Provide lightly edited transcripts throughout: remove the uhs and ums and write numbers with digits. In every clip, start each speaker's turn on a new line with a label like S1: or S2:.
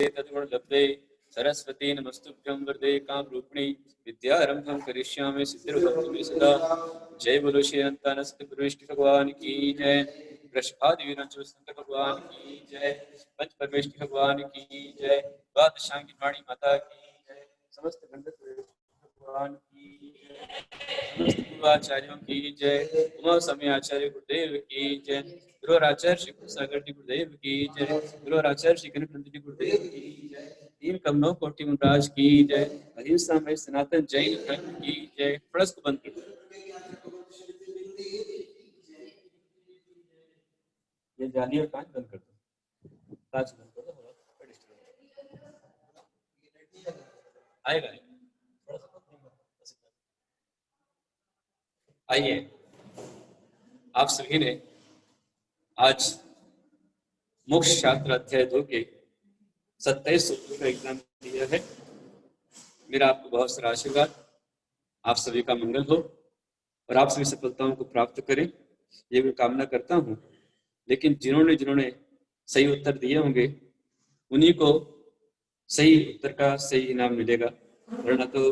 S1: तद्गुण लब्धे सरस्वती नमस्तुभ्यं वरदे कामरूपिणी विद्यारंभं करिष्यामि सिद्धिर्भवतु मे सदा। जय बोलो श्री अनंतानंद परमेश्वर भगवान की जय। वृषभादि वीरंच शंकर भगवान की जय। पंच परमेश्वर भगवान की जय। द्वादशांगी वाणी माता की जय। समस्त गंधर्व भगवान की जय। समस्त गुरुआचार्यों की जय। उमा समय आचार्य गुरुदेव की जय। गुरुराचार्य श्री सागर जी गुरुदेव की जय। गुरुराचार्य श्री गणपति जी गुरुदेव की जय। तीन कमलों कोटि मुराज की जय। अहिंसा में सनातन जैन धर्म की जय। प्लस को बंद कर ये जाली और कांच बंद कर दो। कांच बंद कर दो। आएगा आइए आप सभी ने आज मोक्ष शास्त्र अध्याय 2 के 27 सूत्रों का एग्जाम दिया है। मेरा आपको बहुत सारा आशीर्वाद, आप सभी का मंगल हो और आप सभी सफलताओं को प्राप्त करें, ये मैं कामना करता हूँ। लेकिन जिन्होंने सही उत्तर दिए होंगे उन्हीं को सही उत्तर का सही इनाम मिलेगा, वरना तो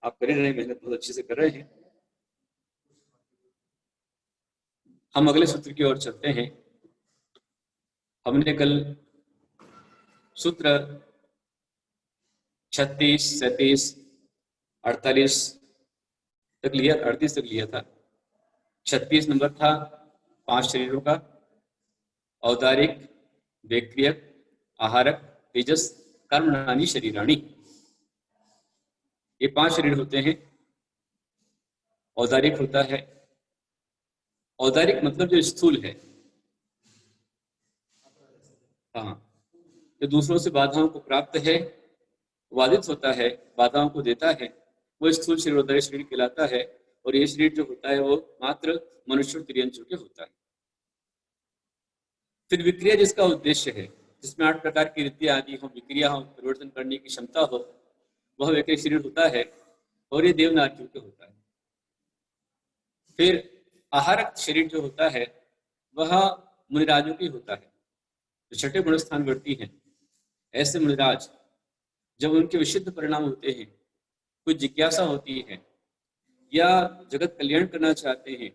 S1: आप कर रहे हैं, मेहनत बहुत अच्छे से कर रहे हैं। हम अगले सूत्र की ओर चलते हैं। हमने कल सूत्र 36, 37, 48 तक लिया, 38 तक लिया था। 36 नंबर था 5 शरीरों का, औदारिक, वेक्रियक, आहारक, तेजस, कर्मणानि शरीराणि। ये 5 शरीर होते हैं। औदारिक होता है, औदारिक मतलब जो स्थूल है, हाँ, जो दूसरों से बाधाओं को प्राप्त है, वादित होता है, बाधाओं को देता है, वो स्थूल शरीर औदारिक शरीर कहलाता है। और ये शरीर जो होता है वो मात्र मनुष्य और त्रियंचों के होता है। फिर विक्रिया जिसका उद्देश्य है, जिसमें 8 प्रकार की रीति आदि हो, विक्रिया हो, परिवर्तन करने की क्षमता हो, वह विक्रिय शरीर होता है और ये देवनार्यों के होता है। फिर आहारक शरीर जो होता है वह मुनिराजों की होता है, जो छठे गुण स्थान वर्ती हैं। ऐसे मुनिराज जब उनके विशुद्ध परिणाम होते हैं, कोई जिज्ञासा होती है या जगत कल्याण करना चाहते हैं,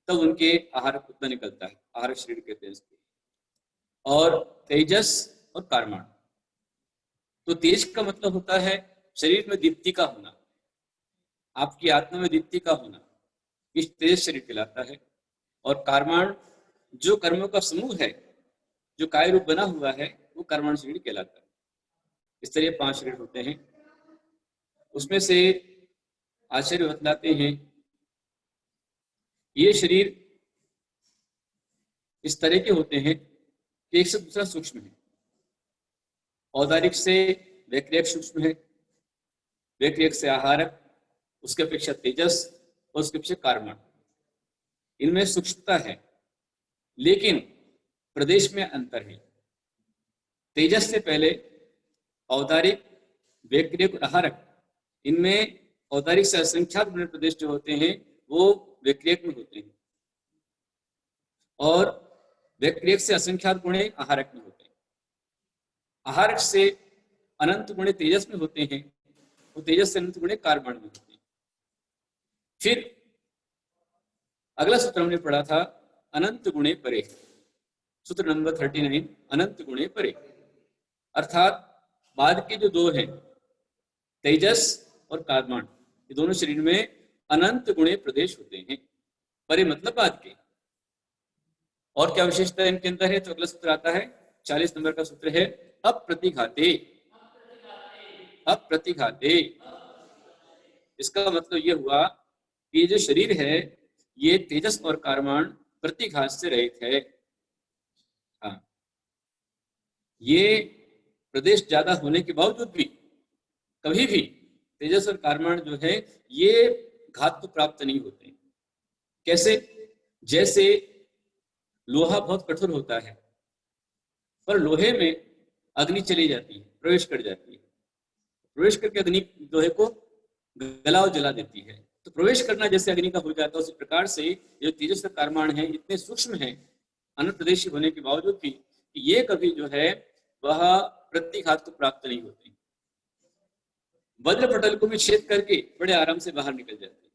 S1: तब उनके आहारक उत्तर निकलता है, आहारक शरीर कहते हैं इसको। और तेजस और कार्माण, तो तेज का मतलब होता है शरीर में दीप्ति का होना, आपकी आत्मा में दीप्ति का होना, इस तेज शरीर कहलाता है। और कार्माण जो कर्मों का समूह है, जो काय रूप बना हुआ है, वो कर्माण शरीर कहलाता है। इस तरह 5 शरीर होते हैं। उसमें से आचार्य बतलाते हैं ये शरीर इस तरह के होते हैं कि एक से दूसरा सूक्ष्म है। औदारिक से वैक्रियक सूक्ष्म है, वैक्रियक से आहारक, उसके अपेक्षा तेजस और उसके अपेक्षा कार्मण, इनमें सूक्ष्मता है, लेकिन प्रदेश में अंतर है। तेजस से पहले औदारिक, वैक्रियक, आहारक, इनमें औदारिक से असंख्यात गुण प्रदेश जो होते हैं वो वैक्रियक में होते हैं, और वैक्रियक से असंख्यात गुण आहारक में होते हैं। आहारक से अनंत गुण तेजस में होते हैं, वो तेजस से अनंत गुण कार्बन में होते हैं। फिर अगला सूत्र हमने पढ़ा था अनंत गुणे परे, सूत्र नंबर 39, अनंत गुणे परे, अर्थात बाद के जो 2 हैं, तेजस और कार्बन, ये दोनों शरीर में अनंत गुणे प्रदेश होते हैं। परे मतलब बाद के। और क्या विशेषता इनके अंदर है, तो अगला सूत्र आता है 40 नंबर का सूत्र है अप्रतिघाते। अप्रतिघाते इसका मतलब ये हुआ कि ये जो शरीर है ये तेजस और कार्बन प्रतिघात से रहित है। हाँ, ये प्रदेश ज्यादा होने के बावजूद भी कभी भी तेजस और कार्बन जो है ये घात को प्राप्त नहीं होते। कैसे? जैसे लोहा बहुत कठोर होता है, पर लोहे में अग्नि चली जाती है, प्रवेश कर जाती है, प्रवेश करके अग्नि लोहे को गला और जला देती है। तो प्रवेश करना जैसे अग्नि का हो जाता है, उसी प्रकार से जो तेजस और कार्बन है इतने सूक्ष्म है, अनंत प्रदेशी होने के बावजूद भी, ये कभी जो है वह प्रतिघात को प्राप्त नहीं होते, वज्र पटल को भी छेद करके बड़े आराम से बाहर निकल जाते हैं।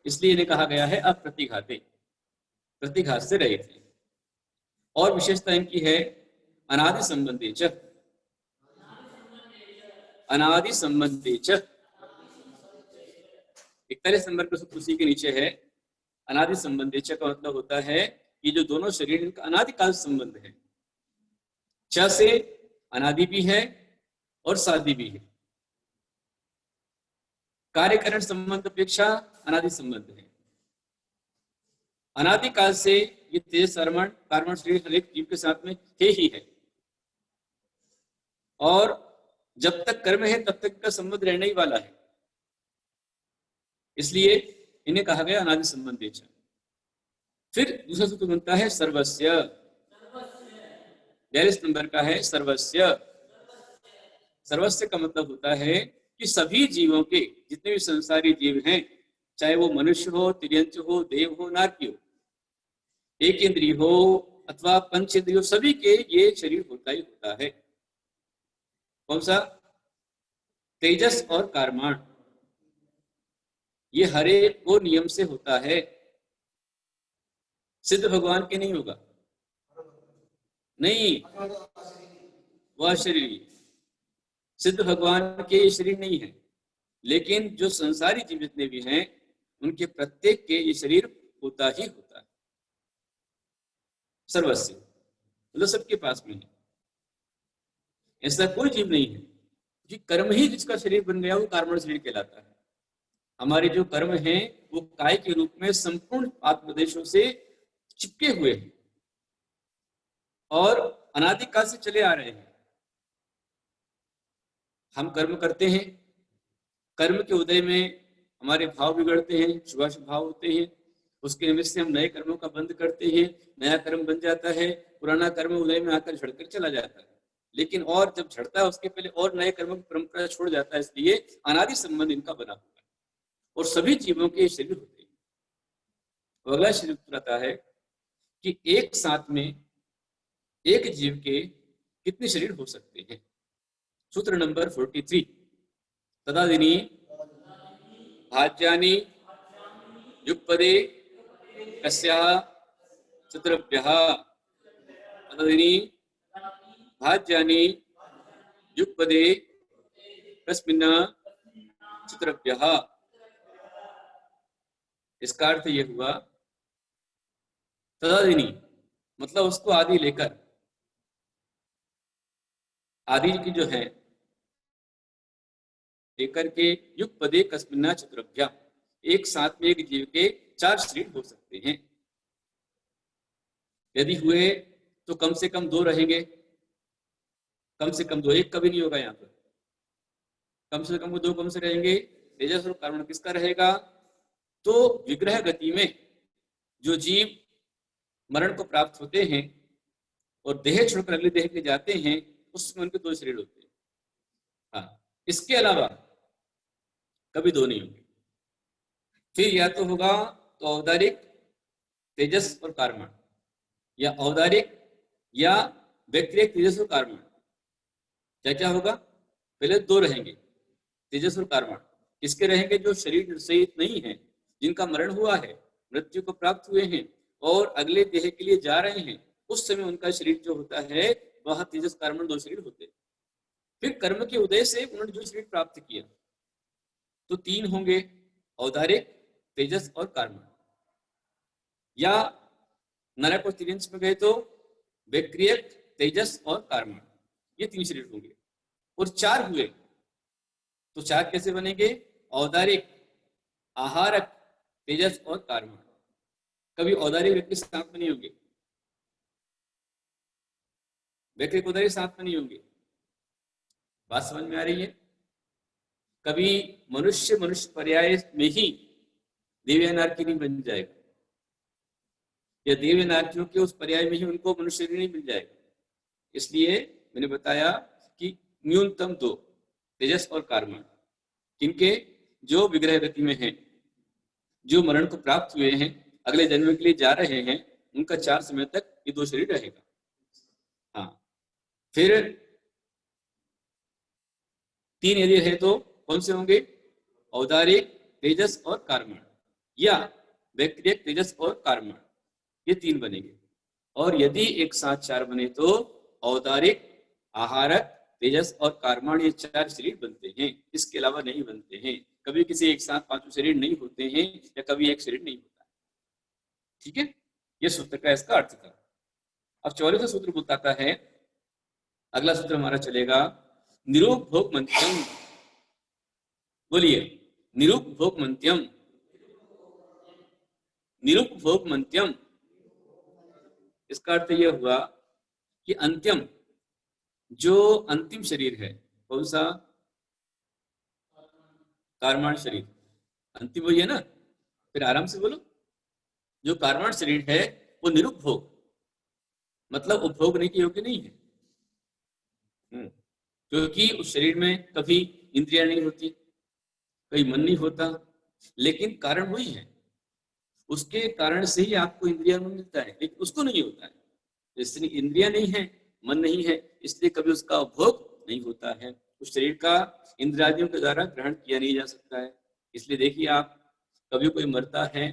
S1: इसलिए इन्हें कहा गया है अप्रतिघाते, प्रतिघात से रहित है। और विशेषता इनकी है अनादि संबंधी च, अनादि संबंधी च। 41 नंबर का सूत्र उसी के नीचे है। अनादि संबंधी च का मतलब होता है कि जो दोनों शरीर इनका अनादिकाल संबंध है। च से अनादि भी है और सादि भी है। कार्यकरण संबंध अपेक्षा अनादि संबंध है। अनादिकाल से ये तेज कार्बन शरीर हर एक जीव के साथ में है ही है, और जब तक कर्म है तब तक का संबंध रहने ही वाला है। इसलिए इन्हें कहा गया अनादि संबंधी च। फिर दूसरा सूत्र बनता है सर्वस्य, 42 नंबर का है सर्वस्य। सर्वस्य का मतलब होता है कि सभी जीवों के, जितने भी संसारी जीव हैं, चाहे वो मनुष्य हो, तिर्यंच हो, देव हो, नारकी हो, एक इंद्रिय हो अथवा पंच इंद्रिय हो, सभी के ये शरीर होता ही होता है। कौन सा? तेजस और कार्माण, ये हर एक को नियम से होता है। सिद्ध भगवान के नहीं होगा, नहीं, वह शरीर सिद्ध भगवान के शरीर नहीं है, लेकिन जो संसारी जीव जितने भी हैं उनके प्रत्येक के ये शरीर होता ही होता है। सर्वस्य मतलब सबके पास में है, ऐसा कोई जीव नहीं है कि कर्म ही जिसका शरीर बन गया वो कार्बन शरीर कहलाता है। हमारे जो कर्म हैं वो काय के रूप में संपूर्ण आत्मदेशों से चिपके हुए हैं और अनादिकाल से चले आ रहे हैं। हम कर्म करते हैं, कर्म के उदय में हमारे भाव बिगड़ते हैं, शुभाशुभ भाव होते हैं, उसके निमित्त से हम नए कर्मों का बंद करते हैं, नया कर्म बन जाता है, पुराना कर्म उदय में आकर झड़कर चला जाता है। लेकिन और जब झड़ता है उसके पहले और नए कर्मों की परंपरा छोड़ जाता है। इसलिए अनादि संबंध इनका बना हुआ है और सभी जीवों के शरीर होते हैं। अगला शरीर आता है कि एक साथ में एक जीव के कितने शरीर हो सकते हैं। सूत्र नंबर 43, तदादिनी भाज्यानि युगपदे कस्याः चतुर्भ्यः, तदादिनी भाज्यानि युगपदे कस्मिन् चतुर्भ्यः। इसका अर्थ यह हुआ, तदादिनी मतलब उसको आदि लेकर, आदि की जो है लेकर के युगपदे कस्मिन् चतुर्भ्यः, एक साथ में एक जीव के 4 शरीर हो सकते हैं। यदि हुए तो कम से कम 2 रहेंगे, कम से कम 2, एक कभी नहीं होगा यहाँ पर। कम से कम वो 2 कम से रहेंगे। तेजस और कार्बन किसका रहेगा? तो विग्रह गति में जो जीव मरण को प्राप्त होते हैं और देह छोड़कर अगले देह के जाते हैं, उसमें उनके 2 शरीर होते हैं। हाँ, इसके अलावा कभी 2 नहीं होंगे। फिर या तो होगा तो औदारिक तेजस और कार्बन, या औदारिक या व्यतिरिक्त तेजस और कार्बन। क्या क्या होगा? पहले 2 रहेंगे, तेजस और कार्बन। किसके रहेंगे? जो शरीर सहित नहीं है, जिनका मरण हुआ है, मृत्यु को प्राप्त हुए हैं और अगले देह के लिए जा रहे हैं, उस समय उनका शरीर जो होता है वह तेजस कार्बन 2 शरीर होते हैं। फिर कर्म के उदय से उन्होंने जो शरीर प्राप्त किया तो 3 होंगे, औदारिक, तेजस और कार्बन। या नरक और तिर्यंच में गए तो विक्रियक, तेजस और कार्बन, ये 3 शरीर होंगे। और 4 हुए तो 4 कैसे बनेंगे? औदारिक, आहारक, तेजस और कार्बन। कभी औदारिक व्यक्ति साथ में नहीं होंगे, व्यक्ति औदारिक साथ में नहीं होंगे। बात समझ में आ रही है? कभी मनुष्य पर्याय में ही देवयानार्की नहीं बन जाएगा, या देवयानार्कियों के उस पर्याय में ही उनको मनुष्य नहीं मिल जाएगा। इसलिए मैंने बताया कि न्यूनतम 2, तेजस और कार्बन, किनके? जो विग्रह गति में हैं, जो मरण को प्राप्त हुए हैं, अगले जन्म के लिए जा रहे हैं, उनका 4 समय तक ये 2 शरीर रहेगा। हाँ, फिर 3 यदि है तो कौन से होंगे? औदारिक, तेजस और कार्मण, या व्यक्तिक, तेजस और कार्मण, ये 3 बनेंगे। और यदि एक साथ 4 बने तो औदारिक, आहारक, तेजस और कार्मण, ये 4 शरीर बनते हैं। इसके अलावा नहीं बनते हैं। कभी किसी एक साथ 5 शरीर नहीं होते हैं, या कभी एक शरीर नहीं होता। ठीक है, ये सूत्र का इसका अर्थ था। अब 44वां सूत्र बताता है, अगला सूत्र हमारा चलेगा निरुपभोग मंत्यम। बोलिए, निरुपभोग मंत्यम। निरुपभोग मंत्यम, इसका अर्थ यह हुआ कि अंत्यम, जो अंतिम शरीर है, कौन सा? कार्माण शरीर। अंतिम वही है ना, फिर आराम से बोलो। जो कार्माण शरीर है वो निरुपभोग, मतलब उपभोग नहीं के योग्य नहीं है। क्योंकि उस शरीर में कभी इंद्रियां नहीं होती, कभी मन नहीं होता, लेकिन कारण वही है। उसके कारण से ही आपको इंद्रिया में मिलता है, लेकिन उसको नहीं होता है। इसलिए इंद्रिया नहीं है, मन नहीं है, इसलिए कभी उसका उपभोग नहीं होता है। उस शरीर का इंद्रियादियों के द्वारा ग्रहण किया नहीं जा सकता है। इसलिए देखिए, आप कभी कोई मरता है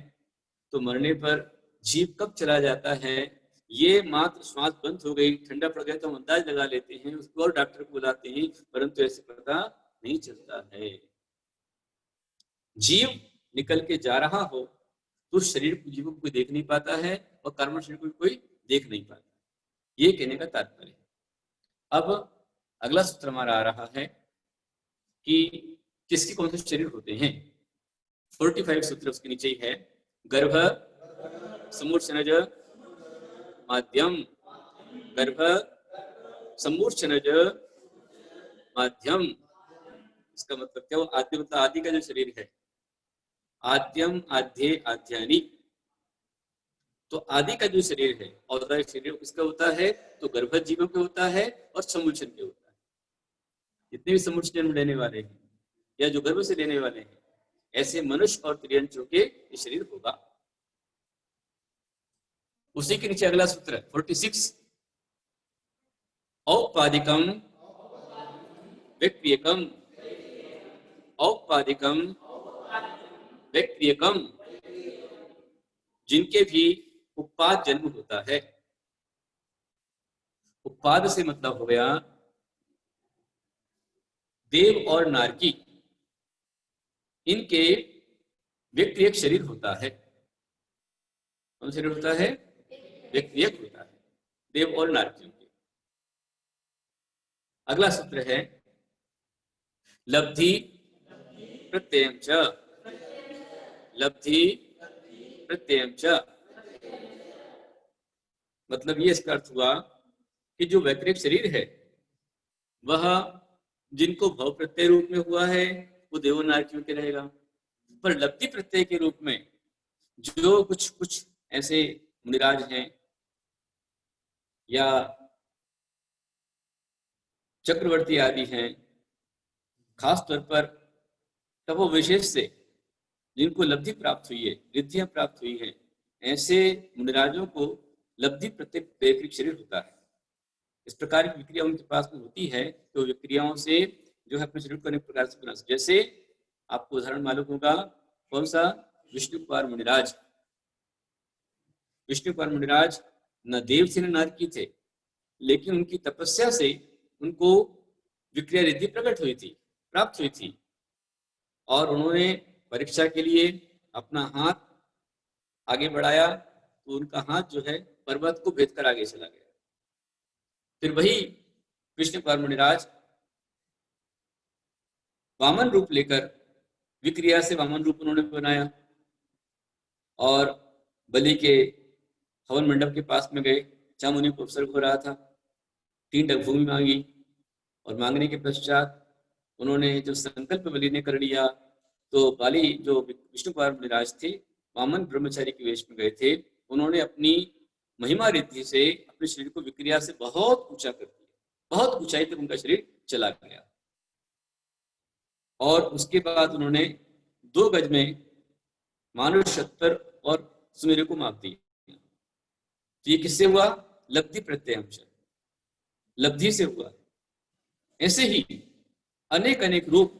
S1: तो मरने पर जीव कब चला जाता है, ये मात्र श्वास बंद हो गई, ठंडा पड़ गया तो हम अंदाज लगा लेते हैं, उसको और डॉक्टर को बुलाते हैं, परंतु ऐसे पता नहीं चलता है। जीव निकल के जा रहा हो तो शरीर को, जीव को कोई देख नहीं पाता है, और कर्म शरीर को कोई देख नहीं पाता। ये कहने का तात्पर्य। अब अगला सूत्र हमारा आ रहा है कि किसके कौन से शरीर होते हैं। 45 सूत्र उसके नीचे ही है। गर्भ, समूर्छनज, माध्यम, गर्भ, समूर्छनज, माध्यम। इसका मतलब क्या? वो आद्य, मतलब आदि का जो शरीर है, आद्यम, आद्य, आद्यानी। तो आदि का जो शरीर है, औदारिक शरीर, किसका होता है? तो गर्भज जीवों के होता है और समूर्छन के होता है। जितने भी समूर्छन जन्म लेने वाले हैं या जो गर्भ से लेने वाले हैं, ऐसे मनुष्य और त्रियंचों के ये शरीर होगा। उसी के नीचे अगला सूत्र 46, औपादिकम व्यक्तियकम, औपादिकम व्यक्तियकम, जिनके भी उत्पाद जन्म होता है। उत्पाद से मतलब हो गया देव और नारकी, इनके व्यक्ति एक शरीर होता है। कौन शरीर होता है? व्यक्ति एक होता है, देव और नारकियों के। अगला सूत्र है लब्धि प्रत्ययम च, लब्धि प्रत्ययम च। मतलब ये इसका अर्थ हुआ कि जो वैकृत शरीर है वह जिनको भव प्रत्यय रूप में हुआ है वो देव नारकियों के रहेगा, पर लब्धि प्रत्यय के रूप में जो कुछ ऐसे मुनिराज हैं या चक्रवर्ती आदि हैं, खास तौर पर तब वो विशेष से जिनको लब्धि प्राप्त हुई है, रिद्धियां प्राप्त हुई है, ऐसे मुनिराजों को लब्धि प्रत्यय वैकृत शरीर होता है। इस प्रकार की विक्रिया उनके पास में होती है, तो विक्रियाओं से जो है अपने शरीर को अनेक प्रकार से बना सकते। जैसे आपको उदाहरण मालूम होगा, कौन सा? विष्णु कुमार मुनिराज। विष्णु कुमार मुनिराज न देव थे न नारकी थे, लेकिन उनकी तपस्या से उनको विक्रिया रिद्धि प्रकट हुई थी, प्राप्त हुई थी, और उन्होंने परीक्षा के लिए अपना हाथ आगे बढ़ाया तो उनका हाथ जो है पर्वत को भेद कर आगे चला गया। फिर वही विष्णु कुमार मुनिराज वामन रूप लेकर, विक्रिया से वामन रूप उन्होंने बनाया और बलि के हवन मंडप के पास में गए, जहां मुनि को उपसर्ग हो रहा था। 3 टक भूमि मांगी और मांगने के पश्चात उन्होंने जो संकल्प बलि ने कर लिया, तो बाली जो विष्णु कुमार मुनिराज थे, वामन ब्रह्मचारी के वेश में गए थे, उन्होंने अपनी महिमा रिद्धि से अपने शरीर को विक्रिया से बहुत ऊंचा कर दिया, बहुत ऊंचाई तक उनका शरीर चला गया। और उसके बाद उन्होंने 2 गज में मानुष, शतर और सुमेरु को माप दिया। तो ये किससे हुआ? लब्धि प्रत्यय अंश। लब्धि से हुआ। ऐसे ही अनेक अनेक रूप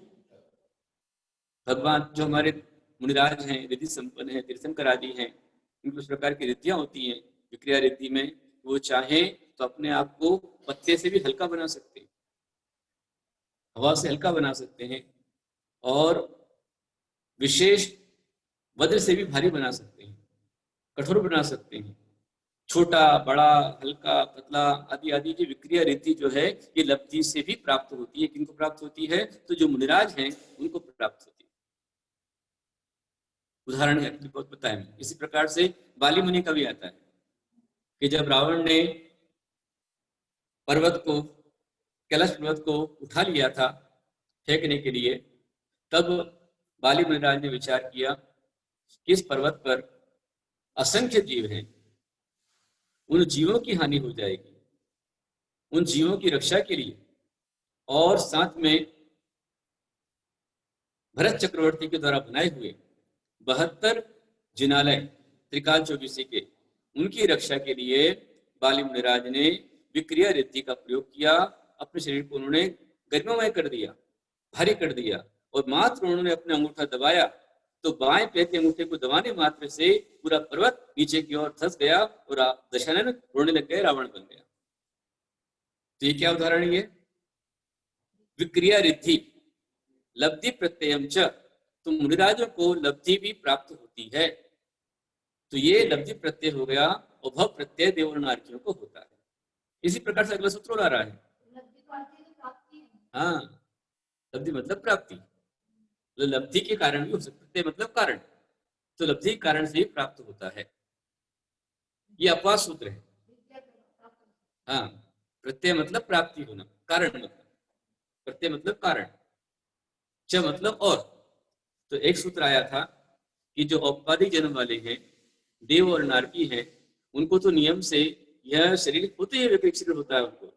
S1: भगवान जो हमारे मुनिराज हैं, रिद्धि संपन्न हैं, तीर्थंकर आदि हैं, इनकी उस प्रकार की रिद्धियां होती हैं विक्रिया रिद्धि में। वो चाहे तो अपने आप को पत्ते से भी हल्का बना सकते हैं, हवा से हल्का बना सकते हैं, और विशेष वज्र से भी भारी बना सकते हैं, कठोर बना सकते हैं। छोटा, बड़ा, हल्का, पतला आदि आदि की विक्रिया रीति जो है ये लब्धि से भी प्राप्त होती है। किनको प्राप्त होती है? तो जो मुनिराज हैं उनको प्राप्त होती है। उदाहरण है बहुत पता है। इसी प्रकार से बाली मुनि का भी आता है कि जब रावण ने पर्वत को, कैलाश पर्वत को उठा लिया था फेंकने के लिए, तब बाली मुनिराज ने विचार किया कि इस पर्वत पर असंख्य जीव हैं, उन जीवों की हानि हो जाएगी, उन जीवों की रक्षा के लिए और साथ में भरत चक्रवर्ती के द्वारा बनाए हुए 72 जिनालय त्रिकाल चौबीसी के, उनकी रक्षा के लिए बाली मुनिराज ने विक्रिया रीति का प्रयोग किया। अपने शरीर को उन्होंने गरिमामय कर दिया, भारी कर दिया, और मात्र उन्होंने अपना अंगूठा दबाया तो बाएं पैर के अंगूठे को दबाने मात्र से पूरा पर्वत नीचे की ओर धंस गया और दशानन रोने लग गए, रावण बन गया। तो ये क्या उदाहरण है? विक्रिया रिद्धि लब्धि प्रत्ययम च, तो मुनिराजों को लब्धि भी प्राप्त होती है। तो ये लब्धि प्रत्यय हो गया, और भव प्रत्यय देवनार्कियों को होता है। इसी प्रकार से अगला सूत्र ला रहा है। हाँ, लब्धि मतलब प्राप्ति, तो लब्धि के कारण भी हो सकते, मतलब कारण, तो लब्धि कारण से ही प्राप्त होता है। ये अपवाद सूत्र है। हाँ, प्रत्यय मतलब प्राप्ति होना, कारण मतलब, प्रत्यय मतलब कारण, च मतलब और। तो एक सूत्र आया था कि जो औपाधिक जन्म वाले हैं, देव और नारकी हैं, उनको तो नियम से यह शरीर होते ही विकसित होता है उनको।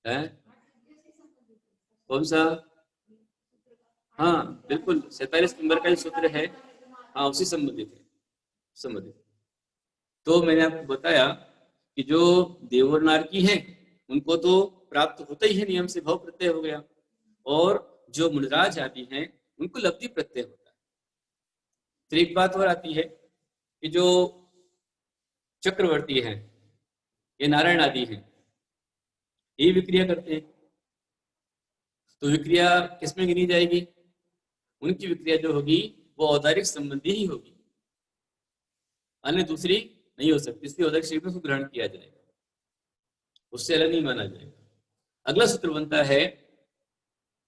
S1: है कौन सा? हाँ बिल्कुल, 47 नंबर का जो सूत्र है, हाँ उसी संबंधित है, संबंधित। तो मैंने आपको बताया कि जो देव और नारकी हैं उनको तो प्राप्त होता ही है, नियम से भाव प्रत्यय हो गया, और जो मुनिराज आदि हैं उनको लब्धि प्रत्यय होता है। तो एक बात और आती है कि जो चक्रवर्ती हैं, ये नारायण आदि हैं, ये विक्रिया करते हैं। तो विक्रिया किसमें गिनी जाएगी? उनकी विक्रिया जो होगी वो औदारिक संबंधी ही होगी, अन्य दूसरी नहीं हो सकती। इसलिए औदारिक शरीर में उसको ग्रहण किया जाएगा, उससे अलग नहीं माना जाएगा। अगला सूत्र बनता है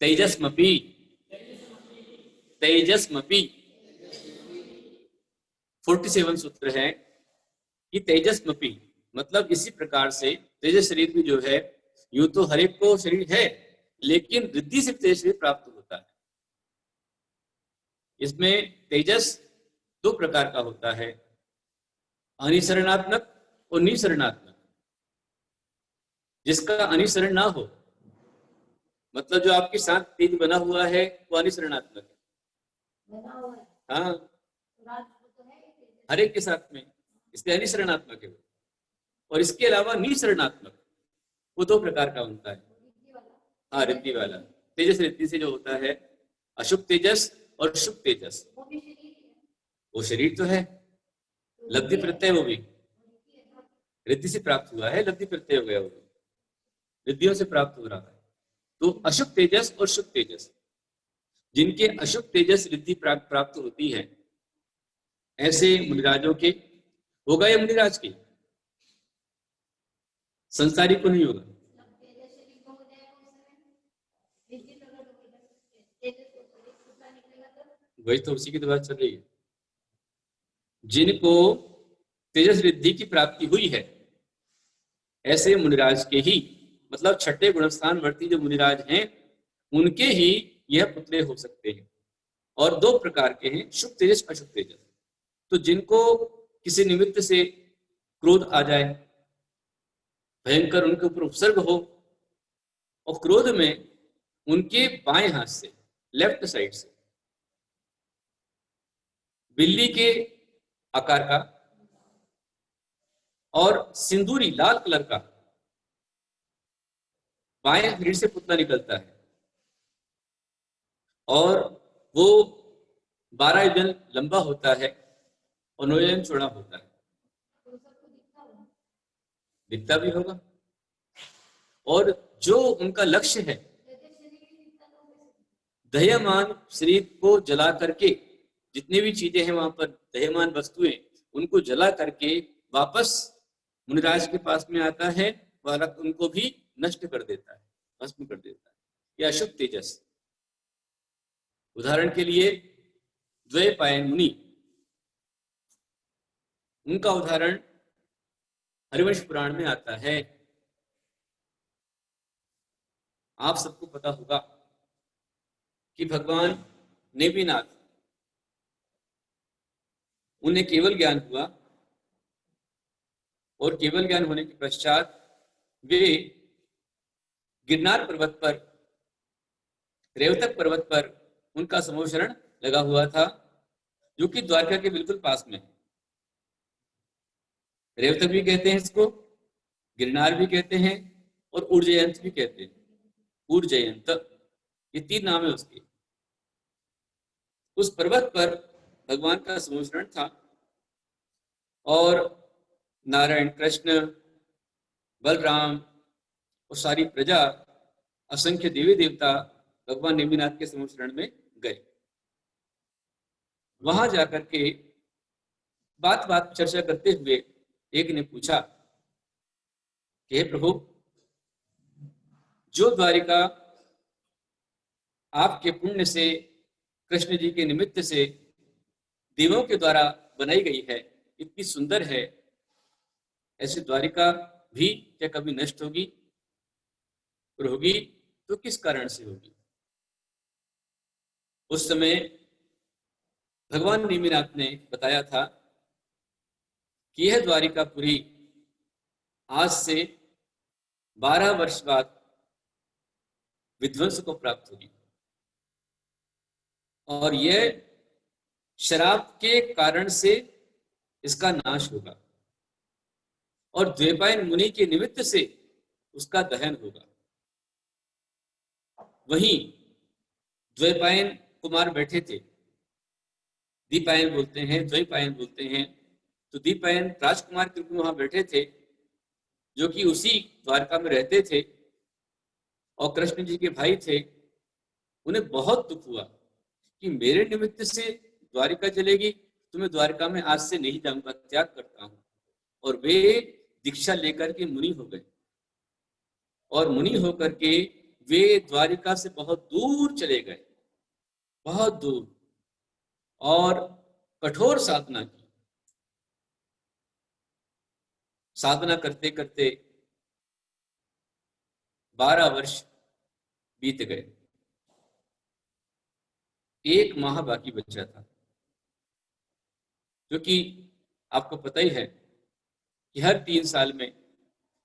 S1: तेजस्मपि। तेजस्मपि 47 सूत्र है कि तेजस्मपि मतलब इसी प्रकार से तेजस शरीर भी जो है, यूं तो हर एक को शरीर है, लेकिन रिद्धि से तेज शरीर प्राप्त होता है। इसमें तेजस दो प्रकार का होता है, अनिसरणात्मक और निसरणात्मक। जिसका अनिसरण ना हो, मतलब जो आपके साथ तेज बना हुआ है, वो अनिसरणात्मक है। हाँ, हर एक के साथ में, इसलिए अनिसरणात्मक है वो। और इसके अलावा निसरणात्मक, वो दो प्रकार का होता है। हाँ, रिद्धि वाला तेजस, रिद्धि से जो होता है, अशुभ तेजस और शुभ तेजस। वो शरीर तो है, लब्धि प्रत्यय वो भी रिद्धि से प्राप्त हुआ है, लब्धि प्रत्यय हो गया, वो रिद्धियों से प्राप्त हो रहा है। तो अशुभ तेजस और शुभ तेजस, जिनके अशुभ तेजस रिद्धि प्राप्त होती है, ऐसे मुनिराजों के होगा या मुनिराज के? संसारी को नहीं होगा। वही तो उसी की तो बात चल रही है। जिनको तेजस रिद्धि की प्राप्ति हुई है, ऐसे मुनिराज के ही, मतलब छठे गुणस्थान वर्ती जो मुनिराज हैं, उनके ही यह पुतले हो सकते हैं। और दो प्रकार के हैं, शुभ तेजस, अशुभ तेजस। तो जिनको किसी निमित्त से क्रोध आ जाए, भयंकर उनके ऊपर उपसर्ग हो, और क्रोध में उनके बाएं हाथ से, लेफ्ट साइड से, बिल्ली के आकार का और सिंदूरी लाल कलर का बाएं शरीर से पुतला निकलता है और वो 12 योजन लंबा होता है और 9 योजन चौड़ा होता है। दिखता भी होगा। और जो उनका लक्ष्य है, दह्यमान शरीर को जला करके, जितनी भी चीजें हैं वहां पर दह्यमान वस्तुएं, उनको जला करके वापस मुनिराज के पास में आता है, वह उनको भी नष्ट कर देता है, भस्म कर देता है। यह अशुभ तेजस। उदाहरण के लिए द्वैपायन मुनि, उनका उदाहरण हरिवंश पुराण में आता है। आप सबको पता होगा कि भगवान नेमिनाथ, उन्हें केवल ज्ञान हुआ और केवल ज्ञान होने के पश्चात वे गिरनार पर्वत पर, रेवतक पर्वत पर उनका समोशरण लगा हुआ था, जो कि द्वारका के बिल्कुल पास में है। रेवतक भी कहते हैं इसको, गिरनार भी कहते हैं और उर्जयंत भी कहते हैं। उर्जयंत, ये 3 नाम है उसके। उस पर्वत पर भगवान का समोशरण था और नारायण, कृष्ण, बलराम और सारी प्रजा, असंख्य देवी देवता भगवान नेमिनाथ के समोशरण में गए। वहां जाकर के बात बात चर्चा करते हुए एक ने पूछा कि हे प्रभु, जो द्वारिका आपके पुण्य से, कृष्ण जी के निमित्त से देवों के द्वारा बनाई गई है, इतनी सुंदर है, ऐसी द्वारिका भी क्या कभी नष्ट होगी? और होगी तो किस कारण से होगी? उस समय भगवान नेमिनाथ ने बताया था कि यह द्वारिकापुरी आज से 12 वर्ष बाद विध्वंस को प्राप्त होगी और यह शराब के कारण से इसका नाश होगा और द्वैपायन मुनि के निमित्त से उसका दहन होगा। वहीं द्वैपायन कुमार बैठे थे, दीपायन बोलते हैं, द्वैपायन बोलते हैं। तो दीपायन राजकुमार कृपु वहां बैठे थे, जो कि उसी द्वारका में रहते थे और कृष्ण जी के भाई थे। उन्हें बहुत दुख हुआ कि मेरे निमित्त से द्वारिका चलेगी, तो मैं द्वारका में आज से नहीं जाऊंगा, त्याग करता हूं। और वे दीक्षा लेकर के मुनि हो गए और मुनि होकर के वे द्वारिका से बहुत दूर चले गए, बहुत दूर, और कठोर साधना की। साधना करते करते 12 वर्ष बीत गए। 1 माह बाकी बचा था, क्योंकि आपको पता ही है कि हर 3 साल में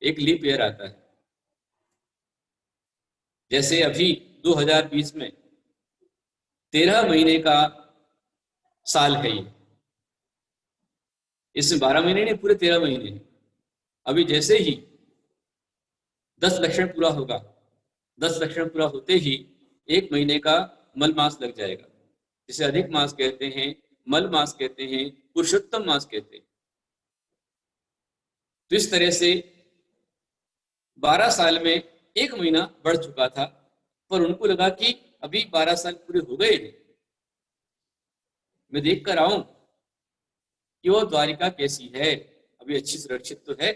S1: एक लीप ईयर आता है। जैसे अभी 2020 में 13 महीने का साल है ये। इसमें 12 महीने नहीं, पूरे 13 महीने हैं। अभी जैसे ही 10 लक्षण पूरा होगा, 10 लक्षण पूरा होते ही 1 महीने का मल मास लग जाएगा, जिसे अधिक मास कहते हैं, मल मास कहते हैं, पुरुषोत्तम मास कहते हैं। तो इस तरह से 12 साल में 1 महीना बढ़ चुका था, पर उनको लगा कि अभी 12 साल पूरे हो गए हैं, मैं देख कर आऊं कि वो द्वारिका कैसी है, अभी अच्छी सुरक्षित तो है।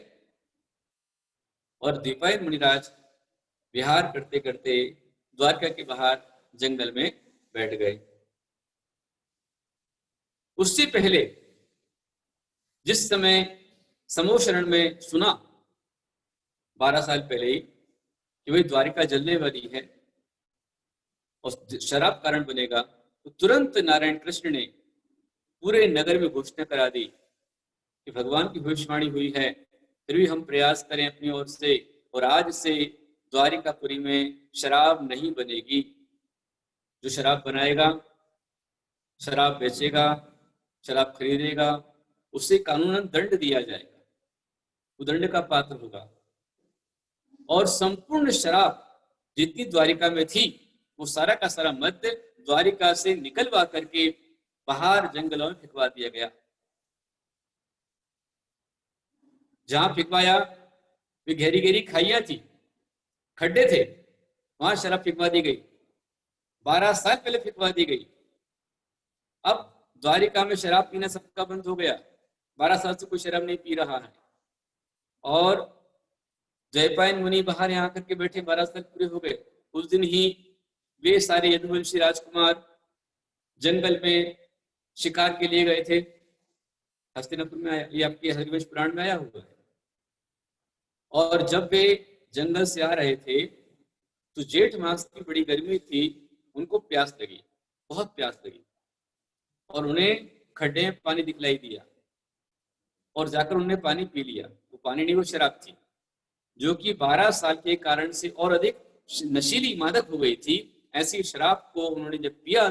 S1: और दीपायन मुनिराज विहार करते करते द्वारका के बाहर जंगल में बैठ गए। उससे पहले जिस समय समोशरण में सुना 12 साल पहले ही कि वही द्वारिका जलने वाली है और शराब कारण बनेगा, तो तुरंत नारायण कृष्ण ने पूरे नगर में घोषणा करा दी कि भगवान की भविष्यवाणी हुई है, फिर भी हम प्रयास करें अपनी ओर से, और आज से द्वारिकापुरी में शराब नहीं बनेगी। जो शराब बनाएगा, शराब बेचेगा, शराब खरीदेगा, उसे कानूनन दंड दिया जाएगा, वो दंड का पात्र होगा। और संपूर्ण शराब जितनी द्वारिका में थी वो सारा का सारा मद्य द्वारिका से निकलवा करके बाहर जंगलों में फेंकवा दिया गया। जहां फेंकवाया वे गहरी गहरी खाइयां थी, खड्डे थे, वहां शराब फेंकवा दी गई। 12 साल पहले फेंकवा दी गई। अब द्वारिका में शराब पीना सबका बंद हो गया। 12 साल से कोई शराब नहीं पी रहा है। और जयपायन मुनि बाहर यहाँ करके बैठे, 12 साल पूरे हो गए। उस दिन ही वे सारे यदुवंशी राजकुमार जंगल में शिकार के लिए गए थे। हस्तिनापुर में आया, ये आपके हरिवंश पुराण में आया हुआ है। और जब वे जंगल से आ रहे थे तो जेठ मास की बड़ी गर्मी थी, उनको प्यास लगी, बहुत प्यास लगी, और उन्हें खड्डे में पानी दिखलाई दिया और जाकर उन्होंने पानी पी लिया। वो पानी नहीं, वो शराब थी, जो कि 12 साल के कारण से और अधिक नशीली मादक हो गई थी। ऐसी शराब को उन्होंने जब पिया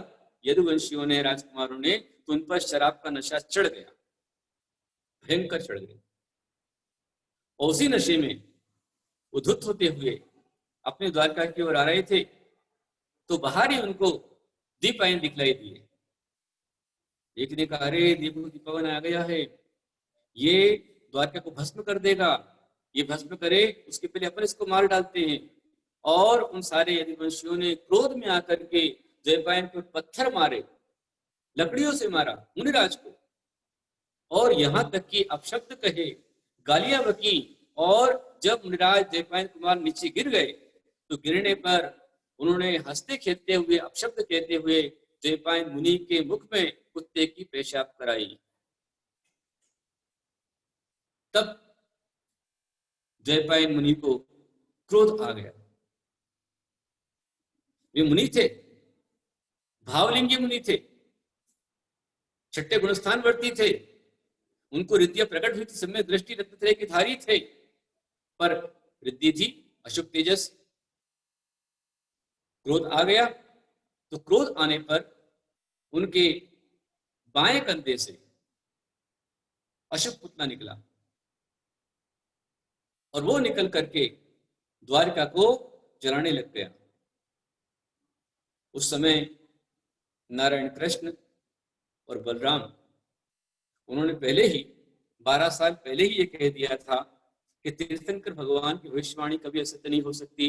S1: यदुवंशियों ने, राजकुमारों ने, तो उन पर शराब का नशा चढ़ गया, भयंकर चढ़ गया। और उसी नशे में उद्धत होते हुए अपने द्वारका की ओर आ रहे थे तो बाहर ही उनको दीपायन दिखलाई दिए। एक ने कहा, अरे दीपावन आ गया है, ये द्वारका को भस्म कर देगा, ये भस्म करे उसके पहले अपन इसको मार डालते हैं। और उन सारे यदुवंशियों ने क्रोध में आकर के जयपायन पर पत्थर मारे, लकड़ियों से मारा मुनिराज को, और यहां तक कि अपशब्द कहे, गालियां बकी। और जब मुनिराज जयपायन कुमार नीचे गिर गए तो गिरने पर उन्होंने हंसते खेलते हुए, अपशब्द कहते हुए जयपायन मुनि के मुख में कुत्ते की पेशाब कराई। तब जयपायन मुनि को क्रोध आ गया। वे मुनि थे, भावलिंगी मुनि थे, छठे गुणस्थान वर्ती थे, उनको रिद्धियां प्रकट हुई थी, सम्यक दृष्टि रत्नत्रय के धारी थे, पर रिद्धि थी अशुभ तेजस। क्रोध आ गया तो क्रोध आने पर उनके बाएं कंधे से अशुभ पुतना निकला और वो निकल करके द्वारिका को जलाने लग गया। उस समय नारायण कृष्ण और बलराम, उन्होंने पहले ही 12 साल पहले ही ये कह दिया था कि तीर्थंकर भगवान की भविष्यवाणी कभी असत्य नहीं हो सकती,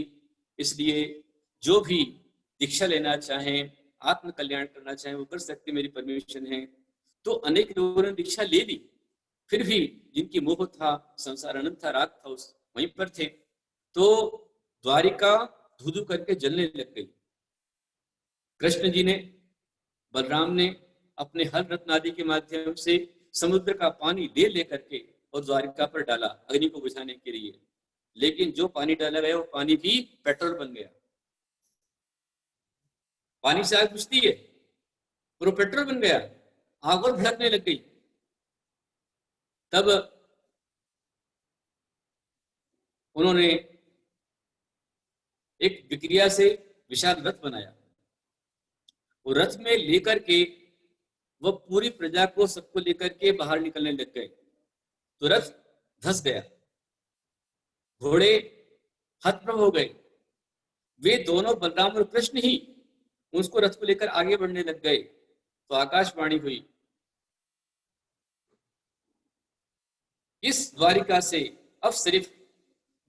S1: इसलिए जो भी दीक्षा लेना चाहें, आत्म कल्याण करना चाहें, वो कर सकते, मेरी परमिशन है। तो अनेक लोगों ने दीक्षा ले ली, फिर भी जिनकी मोह था, संसार अनंत था, राग था, उस वहीं पर थे। तो द्वारिका धू धू करके जलने लग गई। कृष्ण जी ने, बलराम ने अपने हल रत्न आदि के माध्यम से समुद्र का पानी ले लेकर के और द्वारिका पर डाला अग्नि को बुझाने के लिए, लेकिन जो पानी डाला गया वो पानी भी पेट्रोल बन गया। पानी से आग बुझती है और वो पेट्रोल बन गया, आग और भड़कने लग गई। तब उन्होंने एक विक्रिया से विशाल रथ बनाया, वो रथ में लेकर के वह पूरी प्रजा को, सबको लेकर के बाहर निकलने लग गए। तो रथ धंस गया, घोड़े हतप्रभ हो गए। वे दोनों बलराम और कृष्ण ही उसको रथ को लेकर आगे बढ़ने लग गए। तो आकाशवाणी हुई, इस द्वारिका से अब सिर्फ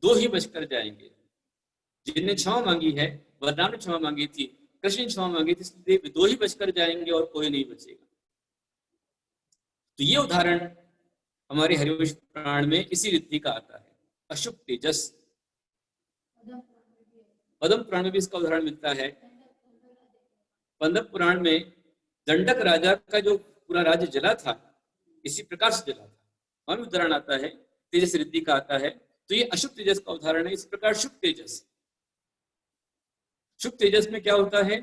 S1: 2 ही बचकर जाएंगे। जिनने क्षमा मांगी है, बलराम ने क्षमा मांगी थी, कृष्ण ने क्षमा मांगी थी, इसलिए 2 ही बचकर जाएंगे और कोई नहीं बचेगा। तो ये उदाहरण हमारे हरिवंश पुराण में इसी रिद्धि का आता है, अशुभ तेजस। पद्म पुराण में भी इसका उदाहरण मिलता है। पद्म पुराण में दंडक राजा का जो पूरा राज्य जला था, इसी प्रकार से जला था, वहां भी उदाहरण आता है, तेजस रिद्धि का आता है। तो ये अशुभ तेजस का उदाहरण है। इस प्रकार शुभ तेजस, शुभ तेजस में क्या होता है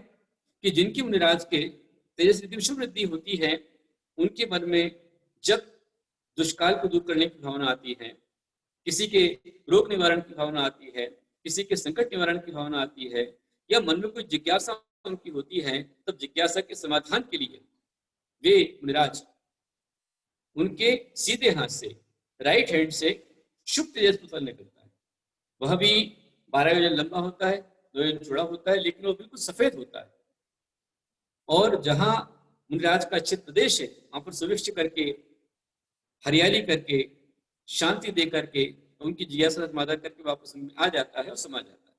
S1: कि जिनकी मुनिराज के तेजस रिद्धि में शुभ रिद्धि होती है, उनके मन में जब दुष्काल को दूर करने की भावना आती है, किसी के रोग निवारण की भावना आती है, किसी के संकट निवारण की भावना आती है, या मन में कोई जिज्ञासा उनकी होती है, तब जिज्ञासा के समाधान के लिए वे मुनिराज उनके सीधे हाथ से, राइट हैंड से शुभ तेजस उत्पन्न करता है। वह भी 12 योजन लंबा होता है, जो जुड़ा होता है, लेकिन वो बिल्कुल सफेद होता है। और जहां मुनिराज का चित प्रदेश है, वहां पर सुविष्ट करके, हरियाली करके, शांति दे करके, उनकी जिज्ञासा समाधा करके वापस आ जाता है और समा जाता है।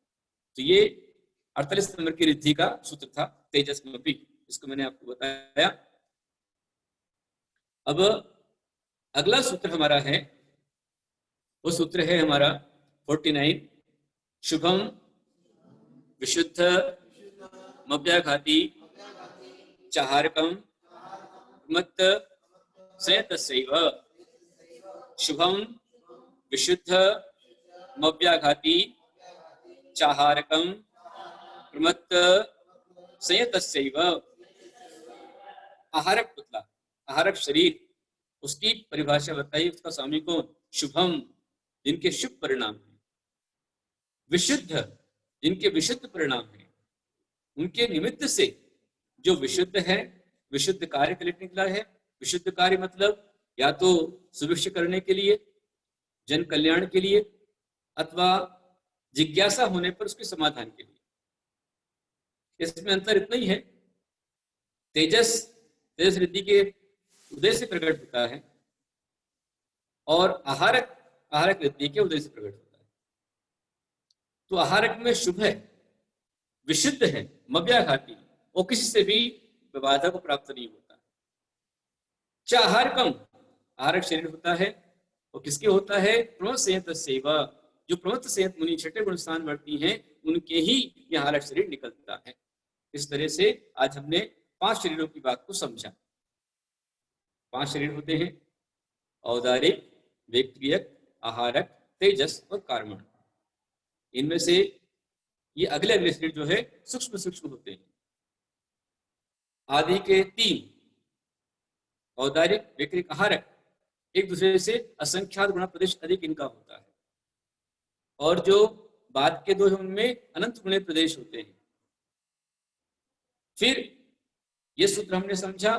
S1: तो ये 48 नंबर की रिद्धि का सूत्र था, तेजस्मपि, इसको मैंने आपको बताया। अब अगला सूत्र हमारा है, वो सूत्र है हमारा 49, शुभम विशुद्ध मव्याघाती चाहारकम मत संयतस्यैव। शुभम विशुद्ध मव्याघाती चाहारकम प्रमत्त संयतस्यैव। आहारक पुतला, आहारक शरीर, उसकी परिभाषा बताइए, उसका स्वामी कौन? शुभम, जिनके शुभ परिणाम हैं। विशुद्ध, जिनके विशुद्ध परिणाम हैं। उनके निमित्त से जो विशुद्ध है, विशुद्ध कार्य के लिए निकला है। विशुद्ध कार्य मतलब या तो सुविष्ट करने के लिए, जन कल्याण के लिए, अथवा जिज्ञासा होने पर उसके समाधान के लिए। इसमें अंतर इतना ही है, तेजस, तेजस रिद्धि के उदय से प्रकट होता है, और आहारक, आहारक रिद्धि के उदय से प्रकट होता है। तो आहारक में शुभ है, विशुद्ध है, मव्याघाती, और किसी से भी विवादा को प्राप्त नहीं होता। चाहारकम, आहारक शरीर होता है, और किसके होता है? प्रमथ संयत सेवा, जो प्रमथ संयत मुनि छठे गुण स्थान वर्ती हैं, उनके ही यह आहारक शरीर निकलता है। इस तरह से आज हमने 5 शरीरों की बात को समझा। 5 शरीर होते हैं, औदारिक, व्यक्तियक, आहारक, तेजस और कार्मण। इनमें से ये अगले अगले शरीर जो है सूक्ष्म सूक्ष्म होते हैं। आदि के 3, औदारिक, व्यक्तियक, आहारक, एक दूसरे से असंख्यात गुणा प्रदेश अधिक इनका होता है। और जो बाद के 2 हैं, उनमें अनंत गुणे प्रदेश होते हैं। फिर ये सूत्र हमने समझा,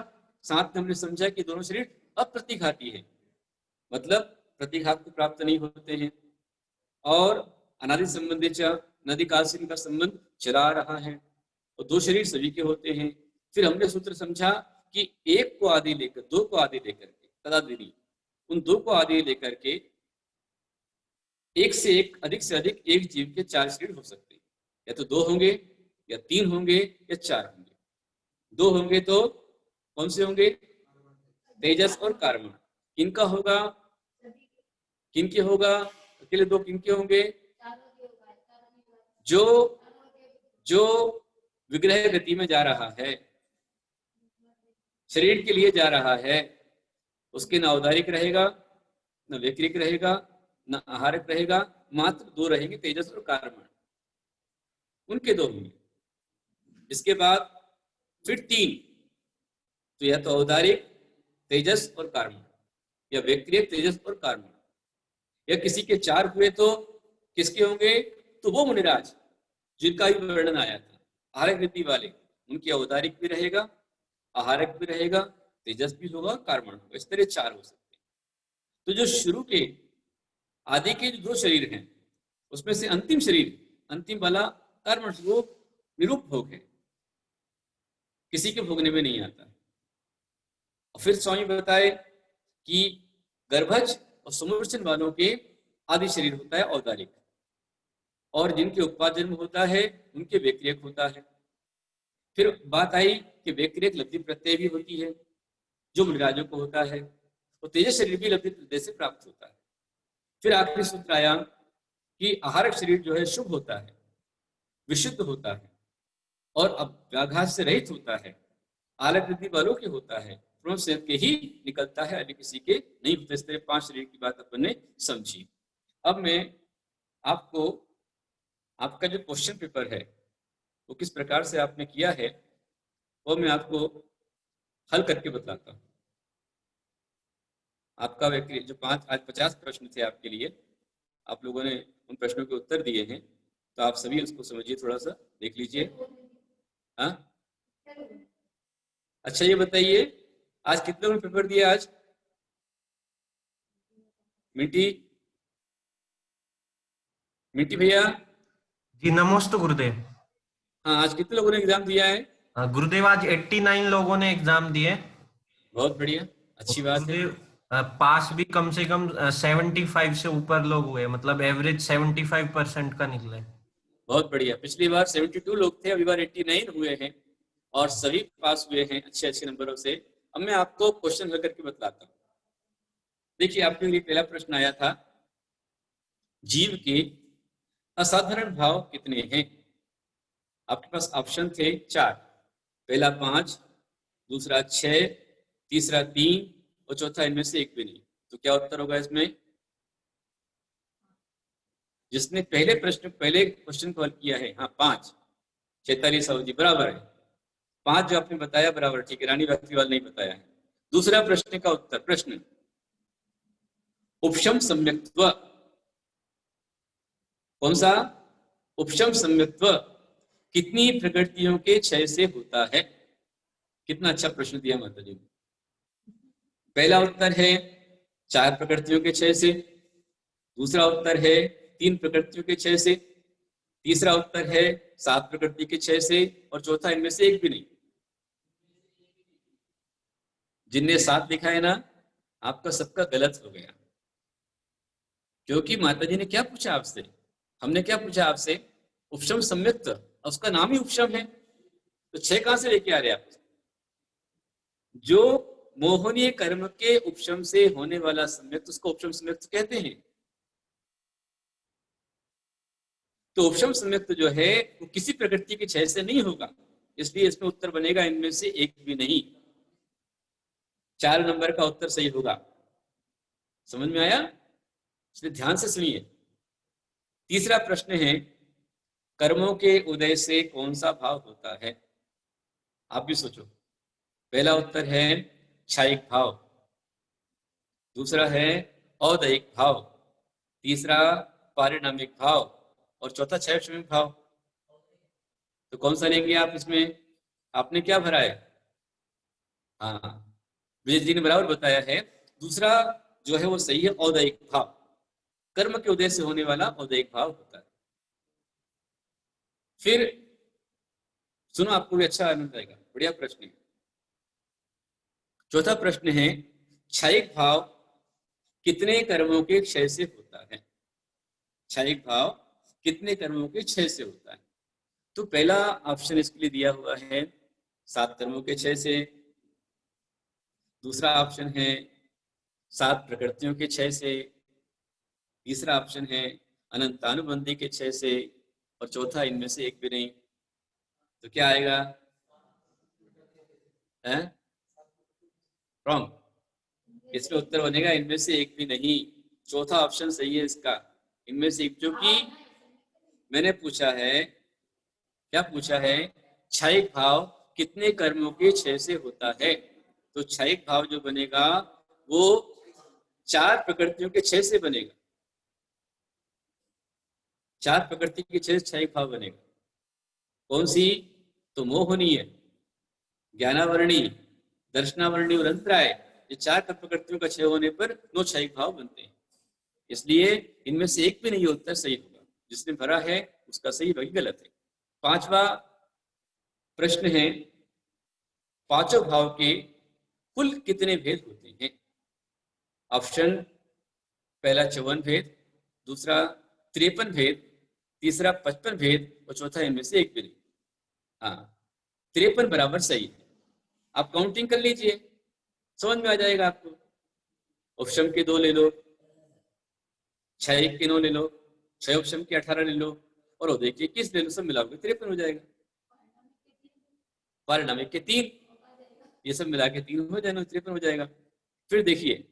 S1: साथ में हमने समझा कि दोनों शरीर अप्रतिघाती है, मतलब प्रतिघात को प्राप्त नहीं होते हैं, और अनादि संबंधी नदी काल से इनका संबंध चला आ रहा है, और 2 शरीर सभी के होते हैं। फिर हमने सूत्र समझा कि एक को आदि लेकर, 2 को आदि लेकर के, तदादिनी, उन 2 को आदि लेकर के एक से एक, अधिक से अधिक एक जीव के 4 शरीर हो सकते हैं। या तो 2 होंगे, या 3 होंगे, या 4 होंगे। 2 होंगे तो कौन से होंगे? तेजस और कार्मण। किनका होगा? किनके होगा? अकेले 2 किनके होंगे? जो जो विग्रह गति में जा रहा है, शरीर के लिए जा रहा है, उसके न औदारिक रहेगा, न व्यक्तिक रहेगा, न आहारक रहेगा, मात्र 2 रहेंगे, तेजस और कार्मण, उनके 2 होंगे। इसके बाद फिर 3, तो या तो औदारिक, तेजस और कार्मण, या व्यक्तिक, तेजस और कार्मण, या किसी के 4 हुए तो किसके होंगे? तो वो मुनिराज जिनका ही वर्णन आया था, आहारक वृत्ति वाले, उनकी औदारिक भी रहेगा, आहारक भी रहेगा, तेजस भी होगा, कार्मण होगा। इस तरह 4 हो सकते हैं। तो जो शुरू के आदि के जो 2 शरीर हैं, उसमें से अंतिम शरीर, अंतिम वाला कर्म, वो निरूप भोग है, किसी के भोगने में नहीं आता। और फिर स्वामी बताए कि गर्भज और समुर्चन वालों के आदि शरीर होता है औदारिक, और जिनके उत्पाद जन्म होता है उनके व्यक्तिरेक होता है। फिर बात आई कि व्यक्तिरेक लब्धि प्रत्यय भी होती है, जो मुनिराजों को होता है, और तेजस शरीर भी लब्धि प्रत्यय से प्राप्त होता है। फिर आखिरी सूत्र आया कि आहारक शरीर जो है शुभ होता है, विशुद्ध होता है, और अब व्याघात से रहित होता है, आलक वृद्धि वालों के होता है, प्रमुख से के ही निकलता है, अन्य किसी के नहीं होते। इस तरह 5 शरीर की बात अपन ने समझी। अब मैं आपको, आपका जो क्वेश्चन पेपर है वो किस प्रकार से आपने किया है, वो मैं आपको हल करके बताता हूँ। आपका व्यक्ति जो 5 आज 50 प्रश्न थे आपके लिए, आप लोगों ने उन प्रश्नों के उत्तर दिए हैं, तो आप सभी उसको समझिए, थोड़ा सा देख लीजिए। हाँ, अच्छा ये बताइए, आज कितने लोगों ने पेपर दिया? आज मिंटी, मिंटी भैया?
S2: जी नमोस्तु गुरुदेव।
S1: हाँ, आज कितने लोगों ने एग्जाम दिया है?
S2: गुरुदेव आज 89 लोगों ने एग्जाम दिए।
S1: बहुत बढ़िया,
S2: और
S1: अच्छी बात है।
S2: गुरुदेव पास भी कम से कम 75 से ऊपर लोग हुए, मतलब एवरेज 75% का निकले।
S1: बहुत बढ़िया, पिछली बार 72 लोग थे, अभी बार 89 हुए हैं और सभी पास हुए हैं अच्छे अच्छे नंबरों से। अब मैं आपको क्वेश्चन हल करके बतलाता हूँ। देखिए, आपके लिए पहला प्रश्न आया था, जीव के असाधारण भाव कितने हैं? आपके पास ऑप्शन थे चार। पहला 5, दूसरा 6, तीसरा 3 और चौथा इनमें से एक भी नहीं। तो क्या उत्तर होगा इसमें? जिसने पहले क्वेश्चन को हल किया है, हाँ 5, 46 अवधि बराबर है। 5 जो आपने बताया बराबर ठीक है, रानी बाकीवाल नहीं बताया है। दूसरा प्रश्न का उत्तर, प्रश्न उपशम सम्यक्त्व, कौन सा? उपशम सम्यक्त्व कितनी प्रकृतियों के क्षय से होता है? कितना अच्छा प्रश्न दिया माता जी। पहला उत्तर है 4 प्रकृतियों के क्षय से, दूसरा उत्तर है 3 प्रकृतियों के क्षय से, तीसरा उत्तर है 7 प्रकृति के क्षय से और चौथा इनमें से एक भी नहीं। जिनने 7 लिखा है ना, आपका सबका गलत हो गया। क्योंकि माता जी ने क्या पूछा आपसे? हमने क्या पूछा आपसे? उपशम सम्यक्त, उसका नाम ही उपशम है, तो 6 कहां से लेके आ रहे आप? जो मोहनीय कर्म के उपशम से होने वाला सम्यक्त, उसको उपशम सम्यक्त कहते हैं। तो उपशम सम्यक्त जो है वो किसी प्रकृति के क्षय से नहीं होगा, इसलिए इसमें उत्तर बनेगा इनमें से एक भी नहीं। 4 नंबर का उत्तर सही होगा। समझ में आया? इसलिए ध्यान से सुनिए। तीसरा प्रश्न है, कर्मों के उदय से कौन सा भाव होता है? आप भी सोचो। पहला उत्तर है क्षयिक भाव, दूसरा है औदयिक भाव, तीसरा पारिणामिक भाव और चौथा क्षयक्षमिक भाव। तो कौन सा लेंगे आप इसमें? आपने क्या भरा है? हाँ, विजय जी ने बराबर बताया है। दूसरा जो है वो सही है, औदयिक भाव। कर्म के उदय से होने वाला औदयिक भाव होता है। फिर सुनो, आपको भी अच्छा आनंद आएगा, बढ़िया प्रश्न है। चौथा प्रश्न है, क्षयिक भाव कितने कर्मों के क्षय से होता है? क्षयिक भाव कितने कर्मों के क्षय से होता है? तो पहला ऑप्शन इसके लिए दिया हुआ है 7 कर्मों के क्षय से, दूसरा ऑप्शन है 7 प्रकृतियों के क्षय से, तीसरा ऑप्शन है अनंतानुबंधी के क्षय से और चौथा इनमें से एक भी नहीं। तो क्या आएगा? रॉन्ग। इसमें उत्तर बनेगा इनमें से एक भी नहीं। चौथा ऑप्शन सही है इसका, इनमें से एक। जो कि मैंने पूछा है, क्या पूछा है? क्षयिक भाव कितने कर्मों के क्षय से होता है? तो क्षयिक भाव जो बनेगा वो 4 प्रकृतियों के क्षय से बनेगा। 4 प्रकृति के क्षय से क्षयिक भाव बनेगा। कौन सी? तो मोहनीय, ज्ञानावरणी, दर्शनावरणी और अंतराय, ये 4 प्रकृतियों का क्षय होने पर 9 क्षयिक भाव बनते हैं। इसलिए इनमें से एक भी नहीं उत्तर सही होगा। जिसने भरा है उसका सही, बाकी गलत है। पांचवा प्रश्न है, पांचों भाव के कुल कितने भेद होते हैं? ऑप्शन, पहला 54 भेद, दूसरा 53 भेद, तीसरा 55 भेद और चौथा इनमें से एक भी नहीं। हाँ, 53 बराबर सही है। आप काउंटिंग कर लीजिए, समझ में आ जाएगा आपको। ऑप्शन के 2 ले लो, 6 के 9 ले लो, 6 ऑप्शन के 18 ले लो और देखिए 21 ले लो, सब मिलाओगे 53 हो जाएगा। पारिणामिक के 3, ये सब मिला के 3 हो जाएगा, 53 हो जाएगा। फिर देखिए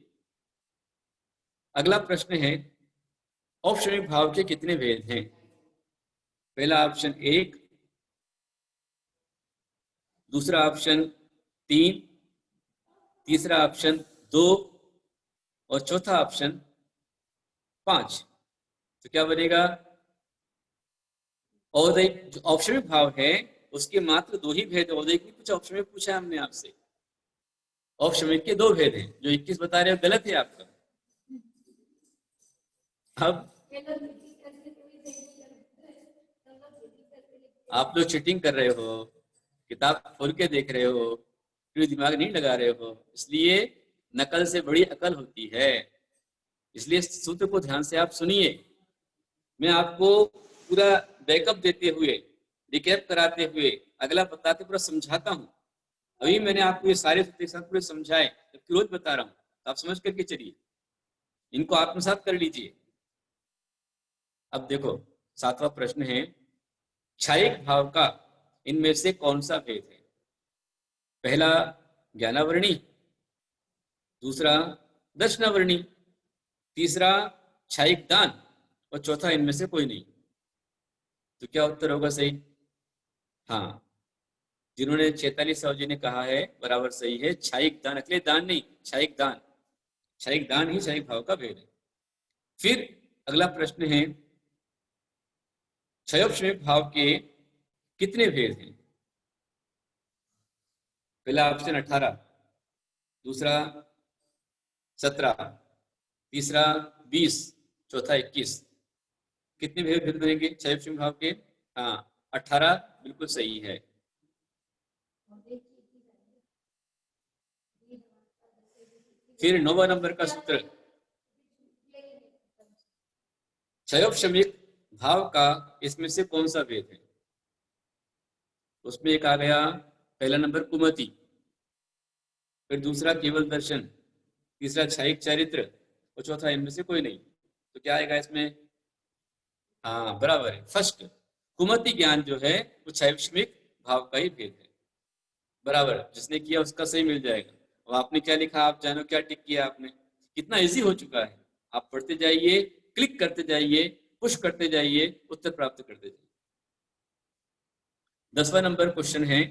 S1: अगला प्रश्न है, औपश्रमिक भाव के कितने भेद हैं? पहला ऑप्शन 1, दूसरा ऑप्शन 3, तीसरा ऑप्शन 2 और चौथा ऑप्शन 5। तो क्या बनेगा? औदैक जो औपश्रमिक भाव है उसके मात्र 2 ही भेद। औदैक नहीं पूछा, औपश्रमिक पूछा हमने आपसे। औपश्रमिक के 2 भेद हैं, जो 21 बता रहे हो गलत है आपका। अब आप लोग चीटिंग कर रहे हो, किताब खोल के देख रहे हो, फिर दिमाग नहीं लगा रहे हो, इसलिए नकल से बड़ी अकल होती है। इसलिए सूत्र को ध्यान से आप सुनिए। मैं आपको पूरा बैकअप देते हुए, रिकैप कराते हुए, अगला बताते पूरा समझाता हूँ। अभी मैंने आपको ये सारे सूत्र एक साथ पूरे समझाए, जबकि रोज बता रहा हूँ, आप समझ करके चलिए, इनको आत्मसात कर लीजिए। अब देखो, 7वां प्रश्न है, क्षायिक भाव का इनमें से कौन सा भेद है? पहला ज्ञानावर्णी, दूसरा दर्शनावर्णी, तीसरा क्षायिक दान, और चौथा इनमें से कोई नहीं। तो क्या उत्तर होगा सही? हाँ, जिन्होंने 46 जी ने कहा है बराबर सही है, क्षायिक दान, अकेले दान नहीं, क्षायिक दान, क्षायिक दान ही क्षायिक भाव का भेद है। फिर अगला प्रश्न है, क्षयोपशमिक भाव के कितने भेद हैं? पहला ऑप्शन 18, दूसरा 17, तीसरा 20, चौथा 21। कितने भेद बनेंगे क्षयोपशमिक भाव के? हाँ, 18 बिल्कुल सही है। फिर 9वां नंबर का सूत्र, क्षयोपशमिक भाव का इसमें से कौन सा भेद है? उसमें एक आ गया, पहला नंबर कुमति, फिर दूसरा केवल दर्शन, तीसरा क्षायिक चारित्र, और चौथा इनमें से कोई नहीं। तो क्या आएगा इसमें? हाँ, बराबर है, फर्स्ट कुमति ज्ञान जो है वो क्षैविक भाव का ही भेद है। बराबर, जिसने किया उसका सही मिल जाएगा। और आपने क्या लिखा, आप जानो क्या टिक किया आपने? कितना इजी हो चुका है। आप पढ़ते जाइए, क्लिक करते जाइए, पुश करते जाइए, उत्तर प्राप्त करते जाइए। 10वां नंबर क्वेश्चन है,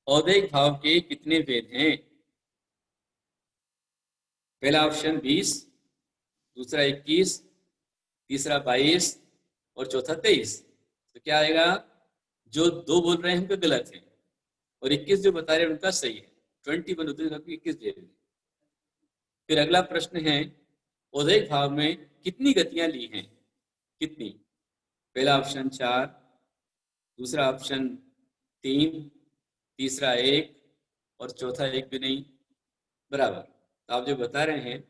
S1: औदैहिक भाव के कितने भेद हैं? पहला ऑप्शन 20, दूसरा 21, तीसरा 22, और चौथा 23। तो क्या आएगा? जो दो बोल रहे हैं उनका गलत है, और 21 जो बता रहे हैं उनका सही है। 21 होते 21 भेद। फिर अगला प्रश्न है, औदैहिक भाव में कितनी गतियां ली हैं? कितनी? पहला ऑप्शन 4, दूसरा ऑप्शन 3, तीसरा 1, और चौथा 1 भी नहीं। बराबर, तो आप जो बता रहे हैं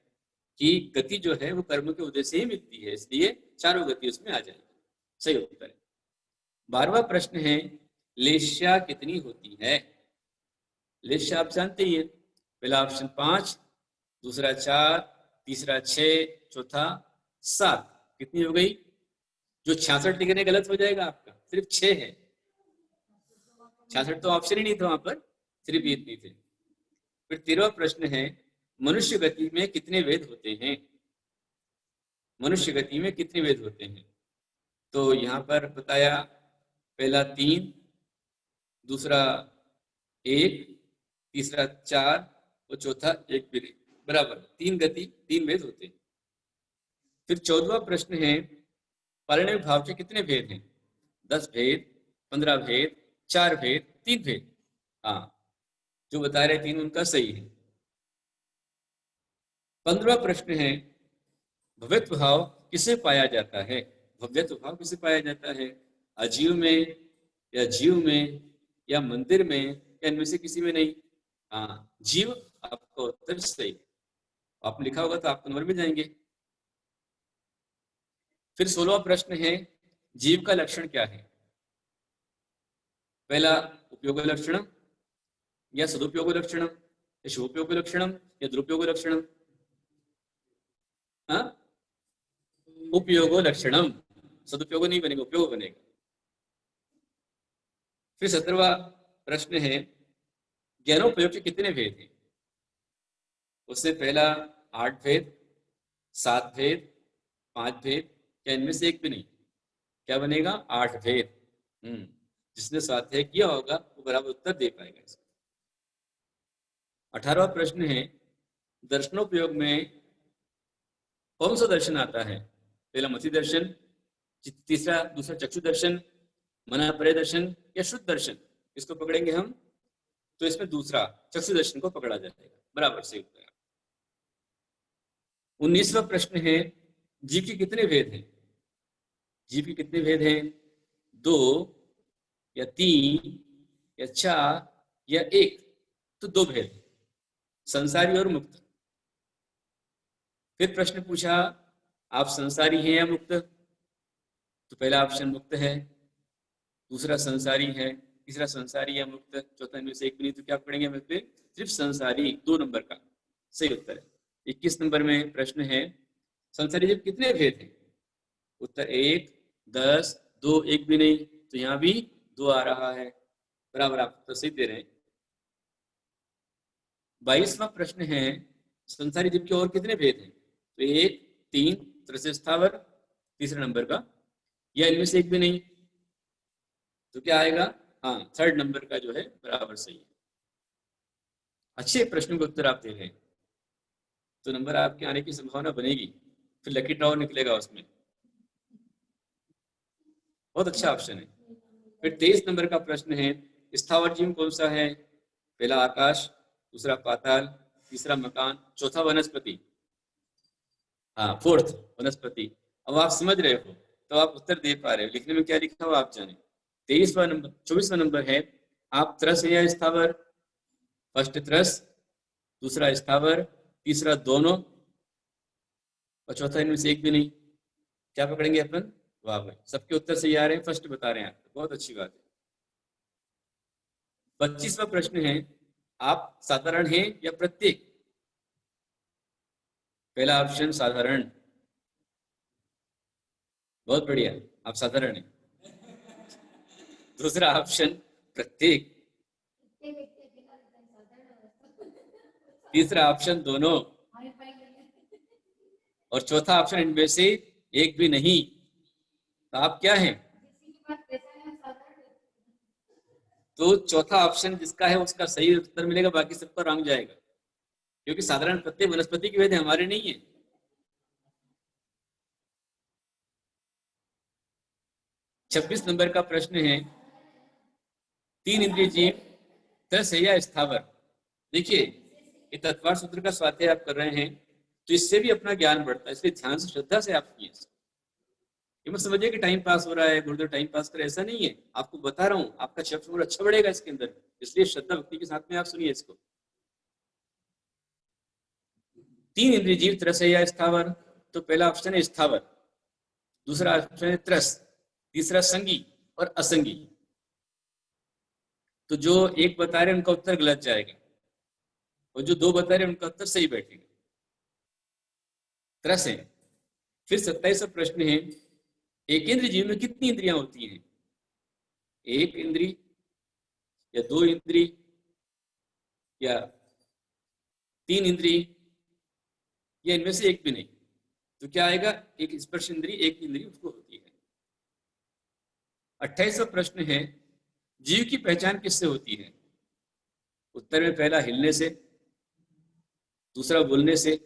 S1: कि गति जो है वो कर्म के उदय से ही मिलती है, इसलिए चारों गति उसमें आ जाएगी। सही उत्तर है। 12वां प्रश्न है, लेश्या कितनी होती है? लेश्या आप जानते ही है। पहला ऑप्शन 5, दूसरा 4, तीसरा 6, चौथा 7। कितनी हो गई? जो 66 लिखने गलत हो जाएगा आपका, सिर्फ 6 है। 66 तो ऑप्शन ही नहीं था वहां पर, सिर्फ ये इतनी थे। फिर 13वां प्रश्न है, मनुष्य गति में कितने वेद होते हैं? मनुष्य गति में कितने वेद होते हैं? तो यहाँ पर बताया, पहला 3, दूसरा 1, तीसरा 4, और चौथा 1 भी नहीं। बराबर, 3 गति 3 वेद होते हैं। फिर 14वां प्रश्न है, परिणय भाव के कितने भेद हैं? 10 भेद, 15 भेद, 4 भेद, 3 भेद। हाँ, जो बता रहे 3 उनका सही है। 15वां प्रश्न है, भव्यत्व भाव किसे पाया जाता है? भव्यत्व भाव किसे पाया जाता है? अजीव में, या जीव में, या मंदिर में, या इनमें से किसी में नहीं? हाँ, जीव आपका उत्तर सही। आपने लिखा होगा तो आपको नंबर मिल जाएंगे। फिर 16वां प्रश्न है, जीव का लक्षण क्या है? पहला उपयोग लक्षण, या सदुपयोग लक्षण, या शुभोपयोग लक्षण, या दुरुपयोग लक्षण? हाँ, उपयोग लक्षणम, सदुपयोग नहीं बनेगा, उपयोग बनेगा। फिर 17वां प्रश्न है, ज्ञानोपयोग के कितने भेद हैं? उससे पहला 8 भेद, 7 भेद, 5 भेद, या इनमें से एक भी नहीं? क्या बनेगा? 8 भेद। जिसने स्वाध्याय किया होगा वो बराबर उत्तर दे पाएगा इसका। 18वां प्रश्न है, दर्शनोपयोग में कौन सा दर्शन आता है? पहला मति दर्शन, तीसरा दूसरा चक्षु दर्शन, मना परे दर्शन, या शुद्ध दर्शन? इसको पकड़ेंगे हम, तो इसमें दूसरा चक्षु दर्शन को पकड़ा जाएगा। बराबर सही उत्तर। 19वां प्रश्न है, जीव के कितने भेद हैं? जीव के कितने भेद हैं? 2 या 3 या 4 या 1, तो 2 भेद, संसारी और मुक्त। फिर प्रश्न पूछा आप संसारी हैं या मुक्त, तो पहला ऑप्शन मुक्त है, दूसरा संसारी है, तीसरा संसारी या मुक्त, चौथा इनमें से एक भी नहीं, तो क्या पढ़ेंगे हम पे? सिर्फ संसारी, 2 नंबर का सही उत्तर है। 21 नंबर में प्रश्न है संसारी जीव कितने भेद हैं? उत्तर 1, 10, 2, 1 भी नहीं, तो यहाँ भी 2 आ रहा है, बराबर आप तो सही दे रहे हैं। 22वां प्रश्न है संसारी जीव के और कितने भेद हैं? तो 1, 3, तरह स्थावर, तीसरे नंबर का, या इनमें से एक भी नहीं, तो क्या आएगा? हाँ, 3rd नंबर का जो है बराबर सही है। अच्छे प्रश्न के उत्तर आप दे रहे हैं तो नंबर आपके आने की संभावना बनेगी, फिर लकी ड्रॉ निकलेगा उसमें। बहुत अच्छा ऑप्शन है। फिर 23 नंबर का प्रश्न है स्थावर जीव कौन सा है? पहला आकाश, दूसरा पाताल, तीसरा मकान, चौथा वनस्पति। हाँ, 4th वनस्पति। अब आप समझ रहे हो तो आप उत्तर दे पा रहे हो, लिखने में क्या लिखा हो आप जाने। 24वां नंबर है आप त्रस या स्थावर? फर्स्ट त्रस, दूसरा स्थावर, तीसरा दोनों, और चौथा इनमें से एक भी नहीं, क्या पकड़ेंगे अपन? वाह भाई, सबके उत्तर सही आ रहे हैं, फर्स्ट बता रहे हैं आप, बहुत अच्छी बात है। 25वां प्रश्न है आप साधारण हैं या प्रत्येक? पहला ऑप्शन साधारण, बहुत बढ़िया, आप साधारण हैं। दूसरा ऑप्शन प्रत्येक, तीसरा ऑप्शन दोनों, और चौथा ऑप्शन इनमें से एक भी नहीं, तो आप क्या हैं? तो चौथा ऑप्शन जिसका है उसका सही उत्तर मिलेगा, बाकी सबका रंग जाएगा, क्योंकि साधारण प्रत्येक वनस्पति के भेद हमारे नहीं है। छब्बीस नंबर का प्रश्न है 3 इंद्रिय जीव त्रस है या स्थावर? देखिए, ये तत्वार सूत्र का स्वाध्याय आप कर रहे हैं तो इससे भी अपना ज्ञान बढ़ता है, इसलिए ध्यान से श्रद्धा से आप किए। ये मत समझिए कि टाइम पास हो रहा है, गुरुदेव टाइम पास करे, ऐसा नहीं है। आपको बता रहा हूँ, आपका शब्द और अच्छा बढ़ेगा इसके अंदर, इसलिए श्रद्धा भक्ति के साथ में आप सुनिए इसको। 3 इंद्रिय जीव त्रस है या स्थावर? तो पहला ऑप्शन है स्थावर, दूसरा ऑप्शन है त्रस, तीसरा संगी और असंगी। तो जो एक बता रहे उनका उत्तर गलत जाएगा, और जो 2 बता रहे उनका उत्तर सही बैठेगा, त्रस है। फिर 27वां प्रश्न है एक इंद्रिय जीव में कितनी इंद्रियां होती हैं? 1 इंद्री या 2 इंद्री या 3 इंद्री, या इनमें से एक भी नहीं, तो क्या आएगा? एक स्पर्श इंद्री, एक इंद्री उसको होती है। 28वां प्रश्न है जीव की पहचान किससे होती है? उत्तर में पहला हिलने से, दूसरा बोलने से,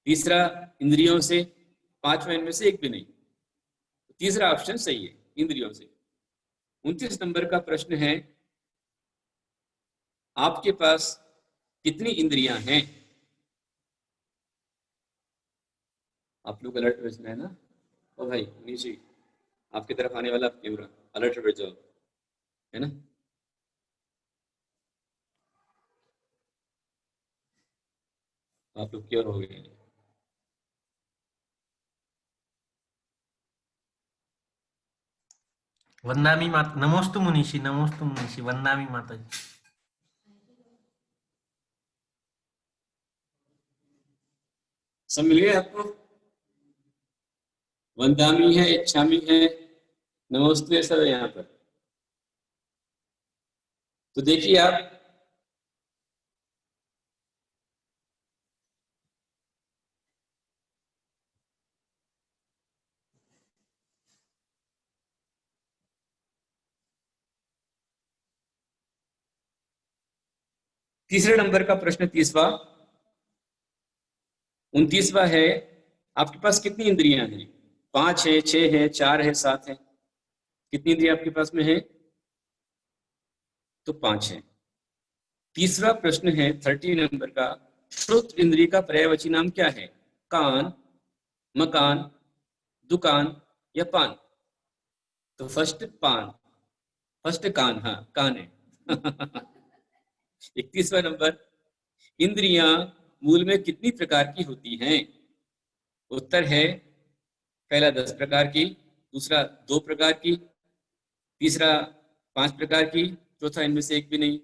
S1: तीसरा इंद्रियों से, पांचवा इनमें से एक भी नहीं, तीसरा ऑप्शन सही है, इंद्रियों से। 29 नंबर का प्रश्न है आपके पास कितनी इंद्रियां हैं? आप लोग अलर्ट बैठना है ना, ओ भाई नीचे आपकी तरफ आने वाला कैमरा, अलर्ट बैठ जाओ, है ना। आप लोग क्यों हो गए?
S2: वंदामी माता, नमोस्तु मुनीषी, वंदामी माता जी।
S1: सब मिल गए आपको? वंदामी है, इच्छामी है, नमोस्तु, सब है यहाँ पर। तो देखिए आप, तीसरे नंबर का प्रश्न 30वां, 29वां है आपके पास कितनी इंद्रियां हैं? 5 है, 6 है, 4 है, 7 है? कितनी इंद्रियां आपके पास में है? तो 5 है। तीसरा प्रश्न है 30 नंबर का, श्रुत इंद्रिय का पर्यायवाची नाम क्या है? कान, मकान, दुकान या पान? तो फर्स्ट पान, फर्स्ट कान, हाँ कान है। 31वां नंबर, इंद्रियां मूल में कितनी प्रकार की होती हैं? उत्तर है पहला 10 प्रकार की, दूसरा 2 प्रकार की, तीसरा 5 प्रकार की, चौथा इनमें से एक भी नहीं।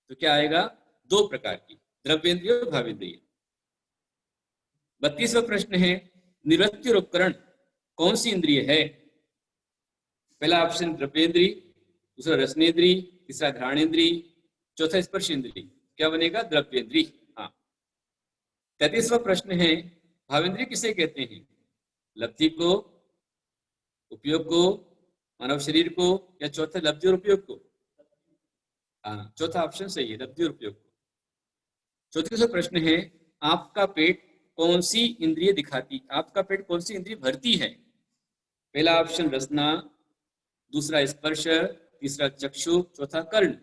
S1: तो क्या आएगा? 2 प्रकार की, द्रव्येंद्रिय और भावेंद्रिय। 32वां प्रश्न है, निवृत्ति और उपकरण कौन सी इंद्रिय है? पहला ऑप्शन द्रव्येंद्रिय, दूसरा रसनेन्द्रिय, तीसरा घ्राणेन्द्रिय, चौथा स्पर्श इंद्रिय। क्या बनेगा? द्रव्येंद्रिय। हाँ। 33वां प्रश्न है, भावेंद्रिय किसे कहते हैं? लब्धि को, उपयोग को, मानव शरीर को, या चौथा लब्धि और उपयोग को? हाँ, चौथा ऑप्शन सही है, लब्धि और उपयोग को। 34वां प्रश्न है, आपका पेट कौन सी इंद्रिय दिखाती, आपका पेट कौन सी इंद्रिय भरती है? पहला ऑप्शन रसना, दूसरा स्पर्श, तीसरा चक्षु, चौथा कर्ण।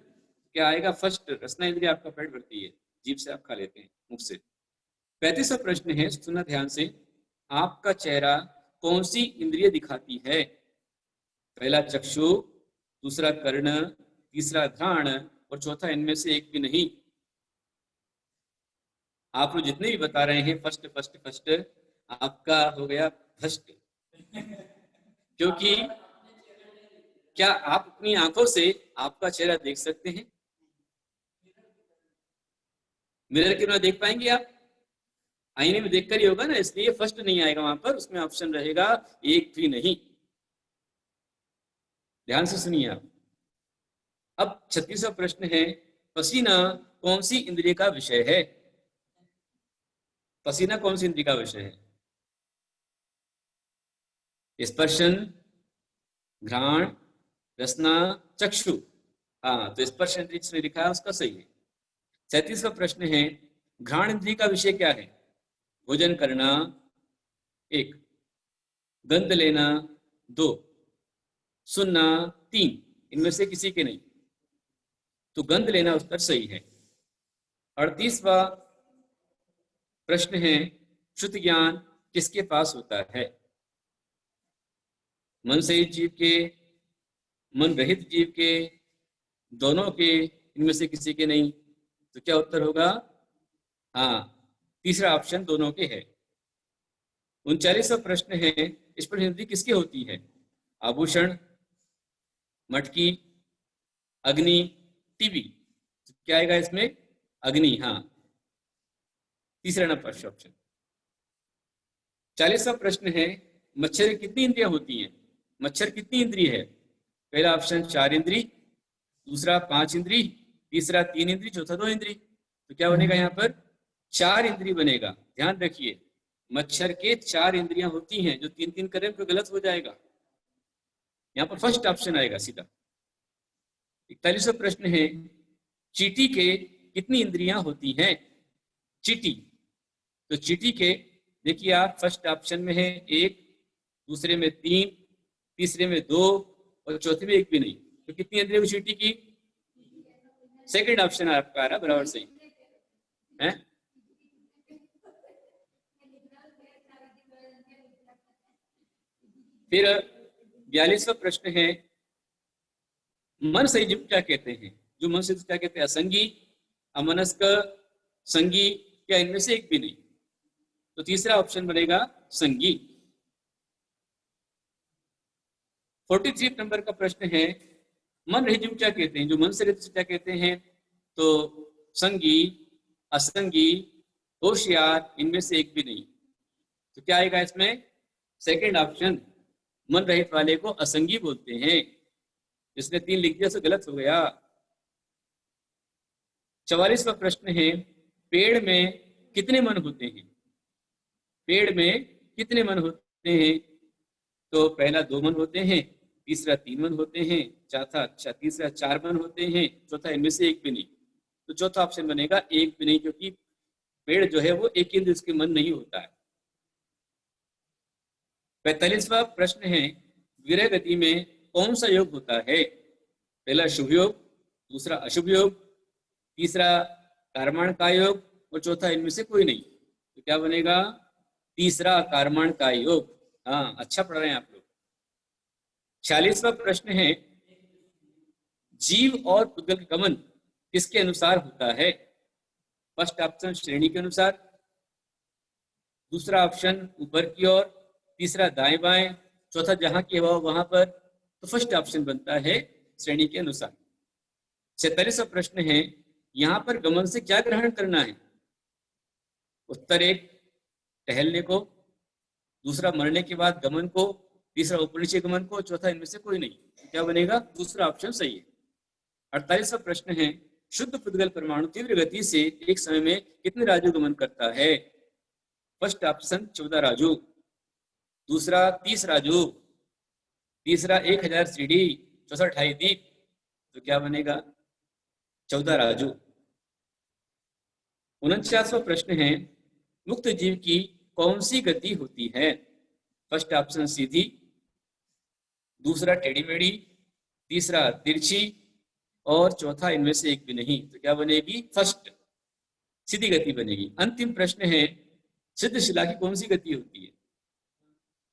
S1: क्या आएगा? फर्स्ट रसना इंद्रिय आपका पेट भरती है, जीभ से आप खा लेते हैं, मुख से। 35वां प्रश्न है, सुनना ध्यान से, आपका चेहरा कौन सी इंद्रिय दिखाती है? पहला चक्षु, दूसरा कर्ण, तीसरा घ्राण, और चौथा इनमें से एक भी नहीं। आप लोग जितने भी बता रहे हैं फर्स्ट फर्स्ट फर्स्ट, आपका हो गया भ्रष्ट। क्योंकि क्या आप अपनी आंखों से आपका चेहरा देख सकते हैं? मिरर के बिना देख पाएंगे आप? आईने में देखकर ही होगा ना, इसलिए फर्स्ट नहीं आएगा वहां पर, उसमें ऑप्शन रहेगा एक भी नहीं। ध्यान से सुनिए आप। अब 36वां प्रश्न है, पसीना कौन सी इंद्रिय का विषय है? पसीना कौन सी इंद्रिय का विषय है? स्पर्शन, घ्राण, रसना, चक्षु। हाँ, तो स्पर्श इंद्रिय जिसने लिखा है उसका सही है। 37वां प्रश्न है, घ्राण इंद्रिय का विषय क्या है? भोजन करना 1, गंध लेना 2, सुनना 3, इनमें से किसी के नहीं। तो गंध लेना उत्तर सही है। 38वां प्रश्न है, शुद्ध ज्ञान किसके पास होता है? मन सहित जीव के, मन रहित जीव के, दोनों के, इनमें से किसी के नहीं। तो क्या उत्तर होगा? हाँ, तीसरा ऑप्शन दोनों के है। 39वां प्रश्न है, स्पर्श इंद्रिय किसकी होती है? आभूषण, मटकी, अग्नि, टीवी। तो क्या आएगा इसमें? अग्नि। हाँ, तीसरा नंबर ऑप्शन। 40वां प्रश्न है, मच्छर की कितनी इंद्रियां होती हैं? मच्छर कितनी इंद्रिय है? पहला ऑप्शन 4 इंद्रिय, दूसरा 5 इंद्रिय, तीसरा 3 इंद्रिय, चौथा 2 इंद्रिय। तो क्या बनेगा यहाँ पर? 4 इंद्रिय बनेगा। ध्यान रखिए, मच्छर के 4 इंद्रियां होती हैं। जो 3-3 करें तो गलत हो जाएगा। यहाँ पर फर्स्ट ऑप्शन आएगा सीधा। 41वां प्रश्न है, चींटी के कितनी इंद्रियां होती हैं? चींटी, तो चींटी के देखिए आप, फर्स्ट ऑप्शन में है 1, दूसरे में 3, तीसरे में 2, और चौथे में 1 भी नहीं। तो कितनी इंद्रियां चींटी की? सेकंड ऑप्शन आपका आ रहा, बराबर सही है। फिर 42वां प्रश्न है, मन सही जीव क्या कहते हैं? जो मन से क्या कहते हैं? असंगी, अमनस्क, संगी, या इनमें से एक भी नहीं। तो तीसरा ऑप्शन बनेगा संगी। 43 नंबर का प्रश्न है, मन रहित जीव क्या कहते हैं? जो मन से रहित क्या कहते हैं? तो संगी, असंगी, होशियार, इनमें से एक भी नहीं। तो क्या आएगा इसमें? सेकंड ऑप्शन, मन रहित वाले को असंगी बोलते हैं। जिसने 3 लिख दिया तो गलत हो गया। 44वां प्रश्न है, पेड़ में कितने मन होते हैं? पेड़ में कितने मन होते हैं? तो पहला 2 मन होते हैं, तीसरा 3 मन होते हैं, तीसरा 4 मन होते हैं, चौथा इनमें से एक भी नहीं। तो चौथा ऑप्शन बनेगा एक भी नहीं, क्योंकि पेड़ जो है वो एक इंद्र, इसके मन नहीं होता है। 45वां प्रश्न है, विरह गति में कौन सा योग होता है? पहला शुभ योग, दूसरा अशुभ योग, तीसरा कर्मण का योग, और चौथा इनमें से कोई नहीं। तो क्या बनेगा? तीसरा कर्मण का योग। हाँ, अच्छा पढ़ रहे हैं आप लोग। 46वां प्रश्न है, जीव और पुद्गल का गमन किसके अनुसार होता है? फर्स्ट ऑप्शन श्रेणी के अनुसार, दूसरा ऑप्शन ऊपर की ओर, तीसरा दाएं बाएं, चौथा जहां की हवा वहां पर। तो फर्स्ट ऑप्शन बनता है श्रेणी के अनुसार। 46वां प्रश्न है, यहां पर गमन से क्या ग्रहण करना है? उत्तर एक, टहलने को, दूसरा मरने के बाद गमन को, तीसरा ऊपर नीचे गमन को, चौथा इनमें से कोई नहीं। तो क्या बनेगा? दूसरा ऑप्शन सही है। 48वां प्रश्न है, शुद्ध पुद्गल परमाणु तीव्र गति से एक समय में कितने राजू गमन करता है? फर्स्ट ऑप्शन 14 राजू, दूसरा 30 राजू, तीसरा 1000 सीढ़ी, चौथा 28 दीप। तो क्या बनेगा? 14 राजू। 49वां प्रश्न है, मुक्त जीव की कौन सी गति होती है? फर्स्ट ऑप्शन सीधी, दूसरा टेढ़ी मेढ़ी, तीसरा तिरछी और चौथा इनमें से एक भी नहीं। तो क्या बनेगी? फर्स्ट सीधी गति बनेगी। अंतिम प्रश्न है, सिद्ध शिला की कौन सी गति होती है?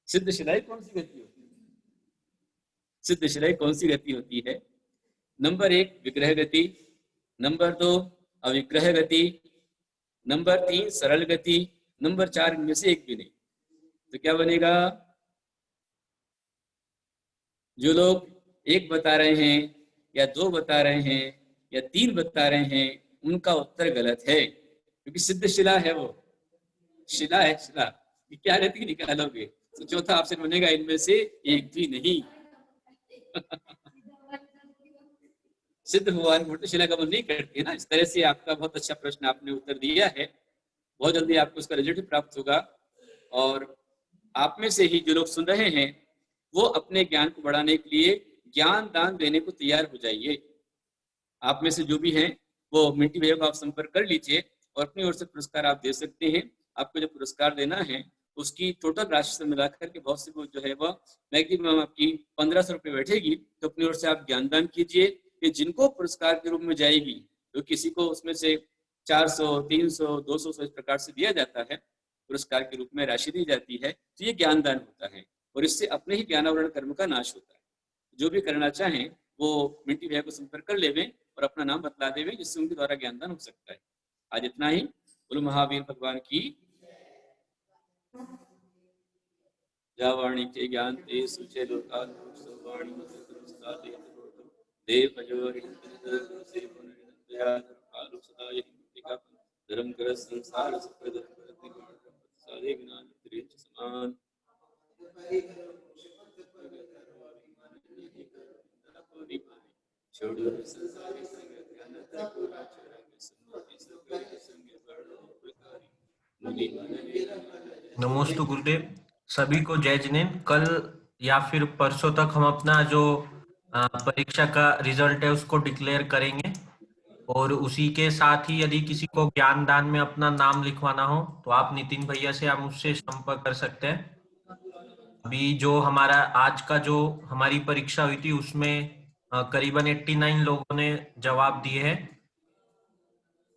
S1: सिद्ध शिला कौन सी गति होती है? सिद्ध शिला कौन सी गति होती है? नंबर 1 विग्रह गति, नंबर 2 अविग्रह गति, नंबर 3 सरल गति, नंबर 4 इनमें से एक भी नहीं। तो क्या बनेगा? जो लोग 1 बता रहे हैं या 2 बता रहे हैं या 3 बता रहे हैं, उनका उत्तर गलत है, क्योंकि सिद्ध शिला है, वो शिला है, शिला। क्या गति निकालोगे? तो चौथा ऑप्शन बनेगा इनमें से एक भी नहीं। सिद्ध हुआ है, शिला गमन नहीं करती है ना। इस तरह से आपका बहुत अच्छा प्रश्न आपने उत्तर दिया है। बहुत जल्दी आपको उसका रिजल्ट प्राप्त होगा। और आप में से ही जो लोग सुन रहे हैं, वो अपने ज्ञान को बढ़ाने के लिए ज्ञान दान देने को तैयार हो जाइए। आप में से जो भी हैं, वो मिंटी भैया को आप संपर्क कर लीजिए और अपनी ओर से पुरस्कार आप दे सकते हैं। आपको जो पुरस्कार देना है उसकी टोटल राशि से मिलाकर के बहुत से जो है वह मैक्सिमम आपकी 1500 रुपये बैठेगी। तो अपनी ओर से आप ज्ञानदान कीजिए कि जिनको पुरस्कार के रूप में जाएगी, तो किसी को उसमें से 400, 300, 200 इस प्रकार से दिया जाता है, पुरस्कार के रूप में राशि दी जाती है। तो ये ज्ञानदान होता है और इससे अपने ही ज्ञानावरण कर्म का नाश होता है। जो भी करना चाहें वो मिंटी भैया को संपर्क कर लेवें और अपना नाम बतला देवें, जिससे उनके द्वारा ज्ञानदान हो सकता है। आज इतना ही। बोलो महावीर भगवान की। जावाणी के ज्ञान ते सुचे लोका वाणी देव से कालु सदा यही धर्म कर संसार सप्रद सारे ज्ञान त्रिंच समान छोड़ो संसारी संग ज्ञान त्रिपुरा चरण सन्मति सगल संग बड़ो प्रकारी मुनि मन
S2: नमोस्तु गुरुदेव। सभी को जय जिनेन्द्र। कल या फिर परसों तक हम अपना जो परीक्षा का रिजल्ट है उसको डिक्लेयर करेंगे और उसी के साथ ही यदि किसी को ज्ञान दान में अपना नाम लिखवाना हो तो आप नितिन भैया से आप मुझसे संपर्क कर सकते हैं। अभी जो हमारा आज का जो हमारी परीक्षा हुई थी उसमें करीबन 89 लोगों ने जवाब दिए हैं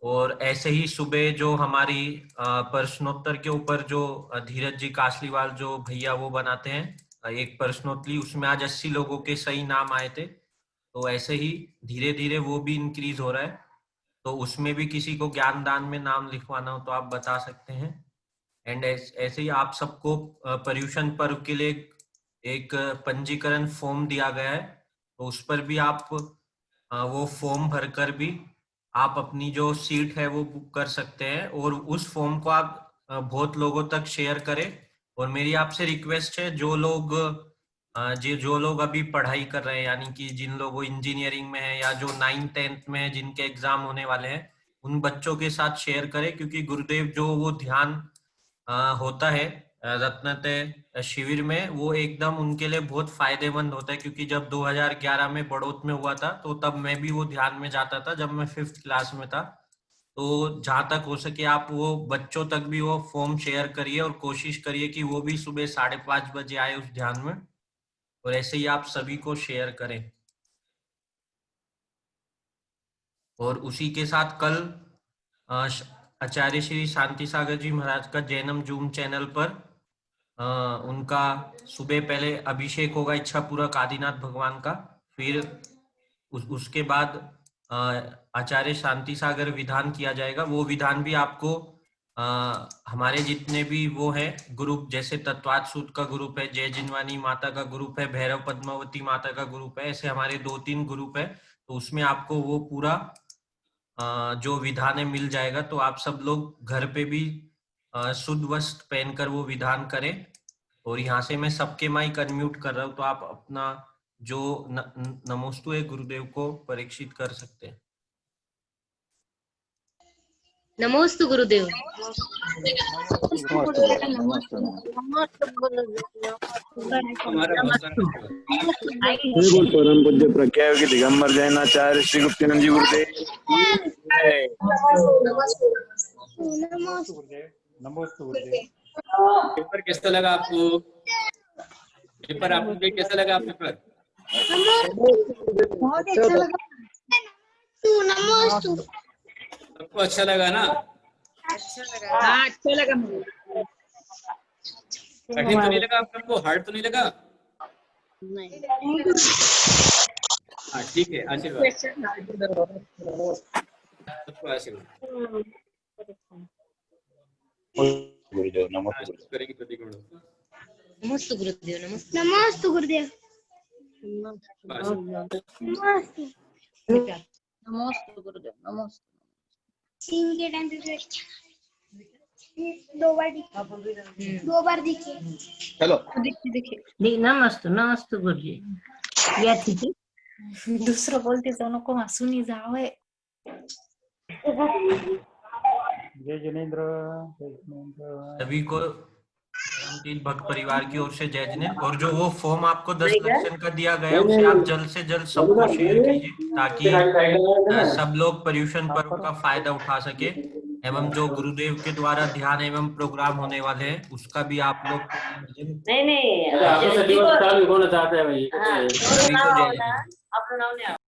S2: और ऐसे ही सुबह जो हमारी प्रश्नोत्तर के ऊपर जो धीरज जी कासलीवाल जो भैया वो बनाते हैं एक प्रश्नोत्तरी, उसमें आज 80 लोगों के सही नाम आए थे। तो ऐसे ही धीरे धीरे वो भी इंक्रीज हो रहा है। तो उसमें भी किसी को ज्ञान दान में नाम लिखवाना हो तो आप बता सकते हैं। एंड ऐसे ही आप सबको पर्यूषण पर्व के लिए एक पंजीकरण फॉर्म दिया गया है, तो उस पर भी आप वो फॉर्म भरकर भी आप अपनी जो सीट है वो बुक कर सकते हैं और उस फॉर्म को आप बहुत लोगों तक शेयर करें। और मेरी आपसे रिक्वेस्ट है, जो लोग अभी पढ़ाई कर रहे हैं, यानी कि जिन लोगों इंजीनियरिंग में है या जो 9th 10th में है जिनके एग्जाम होने वाले हैं, उन बच्चों के साथ शेयर करें, क्योंकि गुरुदेव जो वो ध्यान होता है रत्नते शिविर में, वो एकदम उनके लिए बहुत फायदेमंद होता है। क्योंकि जब 2011 में बड़ौत में हुआ था तो तब मैं भी वो ध्यान में जाता था जब मैं 5th क्लास में था। तो जहां तक हो सके आप वो बच्चों तक भी वो फॉर्म शेयर करिए और कोशिश करिए कि वो भी सुबह 5:30 बजे आए उस ध्यान में। और ऐसे ही आप सभी को शेयर करें। और उसी के साथ कल आचार्य श्री शांति सागर जी महाराज का जैनम जूम चैनल पर उनका सुबह पहले अभिषेक होगा इच्छा पूर्वक आदिनाथ भगवान का, फिर उसके बाद आचार्य शांति सागर विधान किया जाएगा। वो विधान भी आपको हमारे जितने भी वो है ग्रुप, जैसे तत्वात सूत का ग्रुप है, जय जिनवानी माता का ग्रुप है, भैरव पद्मावती माता का ग्रुप है, ऐसे हमारे 2-3 ग्रुप है, तो उसमें आपको वो पूरा जो विधान है मिल जाएगा। तो आप सब लोग घर पे भी शुद्ध वस्त्र पहनकर वो विधान करें। और यहाँ से मैं सबके माइक अनम्यूट कर रहा हूँ, तो आप अपना जो नमोस्तु है गुरुदेव को परीक्षित कर सकते हैं।
S3: नमोस्तु गुरुदेव।
S4: बिल्कुल परम पूज्य प्रज्ञा योगी दिगंबर जैनाचार्य श्री गुप्तानंद जी गुरुदेव।
S5: नमोस्तु गुरुदेव।
S1: पेपर कैसा लगा आपको? पेपर आपको कैसा लगा? पेपर
S6: बहुत अच्छा लगा। नमोस्तु
S1: सबको अच्छा लगा ना?
S6: हाँ, अच्छा लगा मुझे।
S1: कठिन तो नहीं लगा आपको? हार्ड तो नहीं लगा? हाँ ठीक है, आशीर्वाद सबको, आशीर्वाद।
S4: गुरुदेव नमस्ते।
S1: करेंगे प्रतिगुण।
S3: नमोस्तु गुरुदेव। नमस्ते।
S6: नमोस्तु गुरुदेव।
S3: नमोस्तु गुरुदेव। नमोस्तु।
S6: सीन के टाइम पे दो बार दिखे।
S1: चलो
S7: देखिए नमस्ते नमस्ते गुरुजी। या ठीक है, दुसरं बोलते जाऊ नको, हसून जावं।
S5: जय जिनेन्द्र। जय जिनेन्द्र।
S2: सभी को परमतीर्थ भक्त परिवार की ओर से जय जिनेन्द्र। और जो वो फॉर्म आपको 10 दर्शन का दिया गया है, उसे आप जल्द से जल्द सबको शेयर कीजिए, ताकि सब लोग पर्यूषण पर्व का फायदा उठा सके। एवं जो गुरुदेव के द्वारा ध्यान एवं प्रोग्राम होने वाले हैं, उसका भी आप लोग
S7: नहीं
S2: सभी को जय जिनेन्द्र।